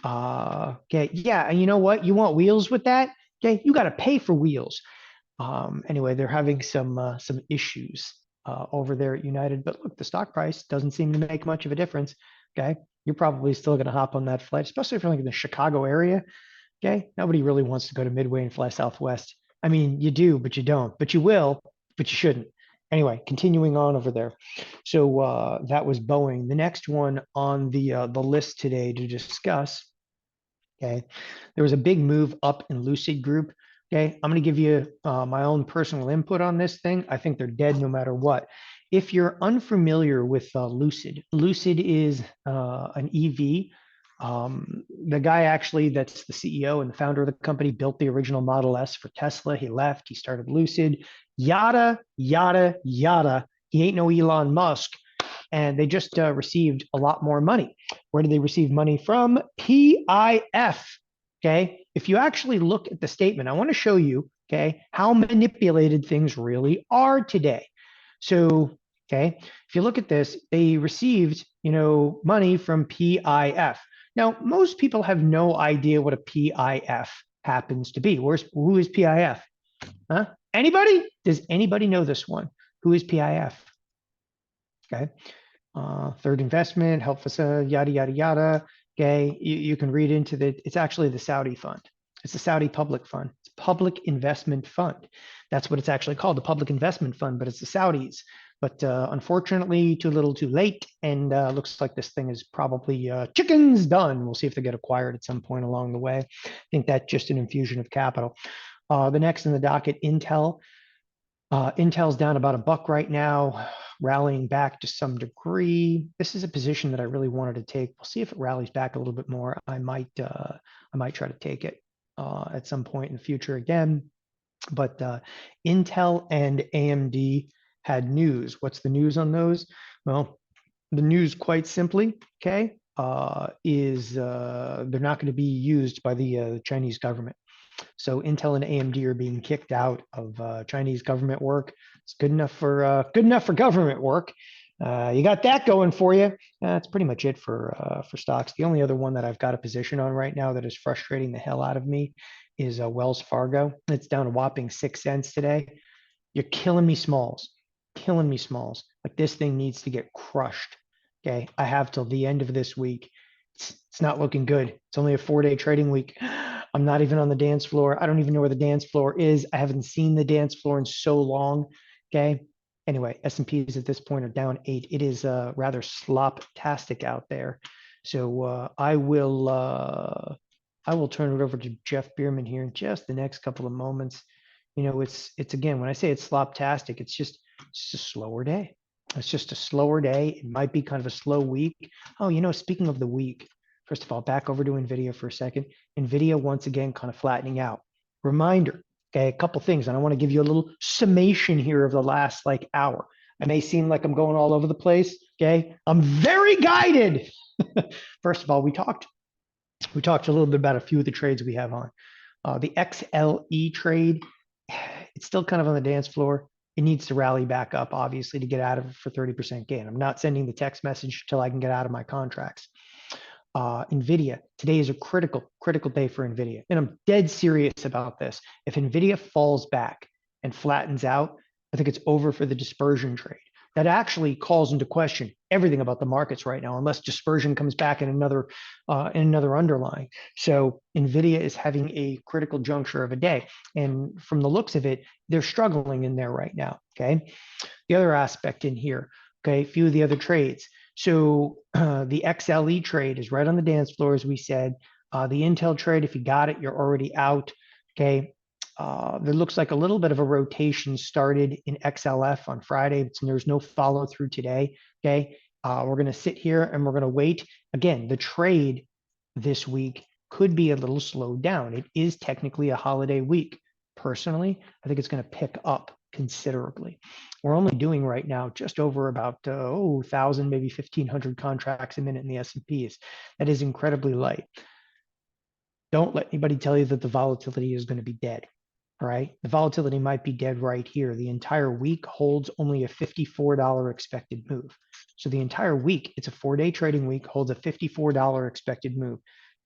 Okay, yeah, and you know what? You want wheels with that? Okay, you got to pay for wheels. Anyway, they're having some issues over there at United, but look, the stock price doesn't seem to make much of a difference. Okay, you're probably still going to hop on that flight, especially if you're like in the Chicago area. Okay, nobody really wants to go to Midway and fly Southwest. I mean, you do, but you don't. But you will, but you shouldn't. Anyway, continuing on over there. So that was Boeing. The next one on the list today to discuss. Okay, there was a big move up in Lucid Group. Okay, I'm going to give you my own personal input on this thing. I think they're dead no matter what. If you're unfamiliar with Lucid, Lucid is an EV. The guy actually that's the CEO and the founder of the company built the original Model S for Tesla. He left, he started Lucid, yada, yada, yada. He ain't no Elon Musk. And they just received a lot more money. Where did they receive money from? PIF. Okay. If you actually look at the statement, I want to show you, okay, how manipulated things really are today. So, okay, if you look at this, they received, money from PIF. Now, most people have no idea what a PIF happens to be. Who is PIF? Huh? Anybody? Does anybody know this one? Who is PIF? Okay. Third investment, help facility, yada, yada, yada. Okay. You can read into it's actually the Saudi fund. It's the Saudi public fund. It's public investment fund. That's what it's actually called, the public investment fund, but it's the Saudis But unfortunately, too little, too late, and looks like this thing is probably chickens done. We'll see if they get acquired at some point along the way. I think that's just an infusion of capital. The next in the docket, Intel. Intel's down about $1 right now, rallying back to some degree. This is a position that I really wanted to take. We'll see if it rallies back a little bit more. I might try to take it at some point in the future again. But Intel and AMD had news. What's the news on those? Well, the news, quite simply, okay, is they're not going to be used by the Chinese government. So Intel and AMD are being kicked out of Chinese government work. It's good enough for government work. You got that going for you. That's pretty much it for stocks. The only other one that I've got a position on right now that is frustrating the hell out of me is Wells Fargo. It's down a whopping 6 cents today. You're killing me, Smalls. Killing me, Smalls. Like, this thing needs to get crushed. Okay, I have till the end of this week. It's not looking good. It's only a 4-day trading week. I'm not even on the dance floor. I don't even know where the dance floor is. I haven't seen the dance floor in so long. Okay. Anyway, S&Ps at this point are down 8. It is rather slop-tastic out there. So I will turn it over to Jeff Bierman here in just the next couple of moments. You know, it's again, when I say it's slop-tastic, it's just a slower day. It's just a slower day. It might be kind of a slow week. Oh, you know, speaking of the week, first of all, back over to Nvidia for a second. Nvidia once again kind of flattening out. Reminder, okay, a couple things, and I want to give you a little summation here of the last like hour. I may seem like I'm going all over the place. Okay, I'm very guided. First of all, we talked a little bit about a few of the trades we have on. The XLE trade, it's still kind of on the dance floor. It needs to rally back up, obviously, to get out of it for 30% gain. I'm not sending the text message until I can get out of my contracts. Nvidia, today is a critical day for Nvidia. And I'm dead serious about this. If Nvidia falls back and flattens out, I think it's over for the dispersion trade. That actually calls into question everything about the markets right now, unless dispersion comes back in another underlying. So Nvidia is having a critical juncture of a day. And from the looks of it, they're struggling in there right now, okay? The other aspect in here, okay, a few of the other trades. So the XLE trade is right on the dance floor, as we said. The Intel trade, if you got it, you're already out, okay? There looks like a little bit of a rotation started in XLF on Friday, but there's no follow through today. Okay. We're going to sit here and we're going to wait. Again, the trade this week could be a little slowed down. It is technically a holiday week. Personally, I think it's going to pick up considerably. We're only doing right now just over about 1,000, maybe 1,500 contracts a minute in the S&Ps. That is incredibly light. Don't let anybody tell you that the volatility is going to be dead. All right. The volatility might be dead right here. The entire week holds only a $54 expected move. So the entire week, it's a 4-day trading week, holds a $54 expected move.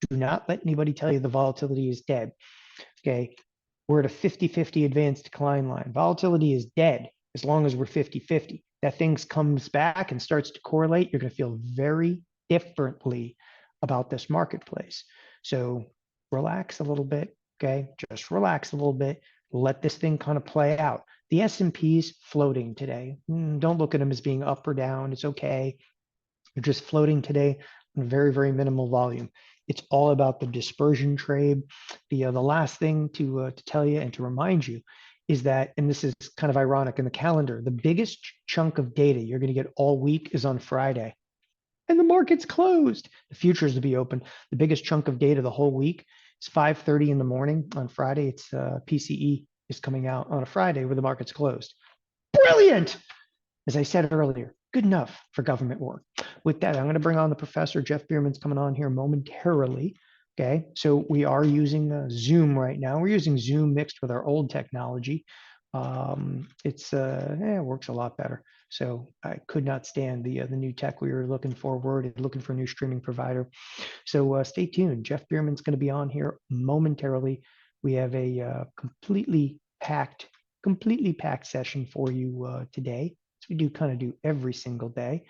Do not let anybody tell you the volatility is dead. Okay. We're at a 50-50 advanced decline line. Volatility is dead as long as we're 50-50. That thing comes back and starts to correlate, you're going to feel very differently about this marketplace. So relax a little bit. Okay, just relax a little bit. Let this thing kind of play out. The S&P's floating today. Don't look at them as being up or down. It's okay. They're just floating today in very, very minimal volume. It's all about the dispersion trade. The last thing to tell you and to remind you is that, and this is kind of ironic in the calendar, the biggest chunk of data you're going to get all week is on Friday. And the market's closed. The futures will be open. The biggest chunk of data the whole week. It's 5:30 in the morning on Friday. It's PCE is coming out on a Friday where the market's closed. Brilliant! As I said earlier, good enough for government work. With that, I'm going to bring on the professor. Jeff Bierman's coming on here momentarily. Okay, so we are using Zoom right now. We're using Zoom mixed with our old technology. It works a lot better. So I could not stand the new tech we were looking forward, looking for a new streaming provider. So stay tuned. Jeff Bierman's going to be on here momentarily. We have a completely packed session for you today. So we do every single day.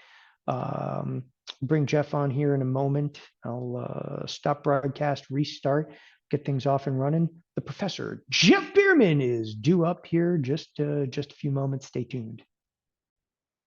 Bring Jeff on here in a moment. I'll stop broadcast, restart, get things off and running. The professor, Jeff Bierman, is due up here just a few moments. Stay tuned.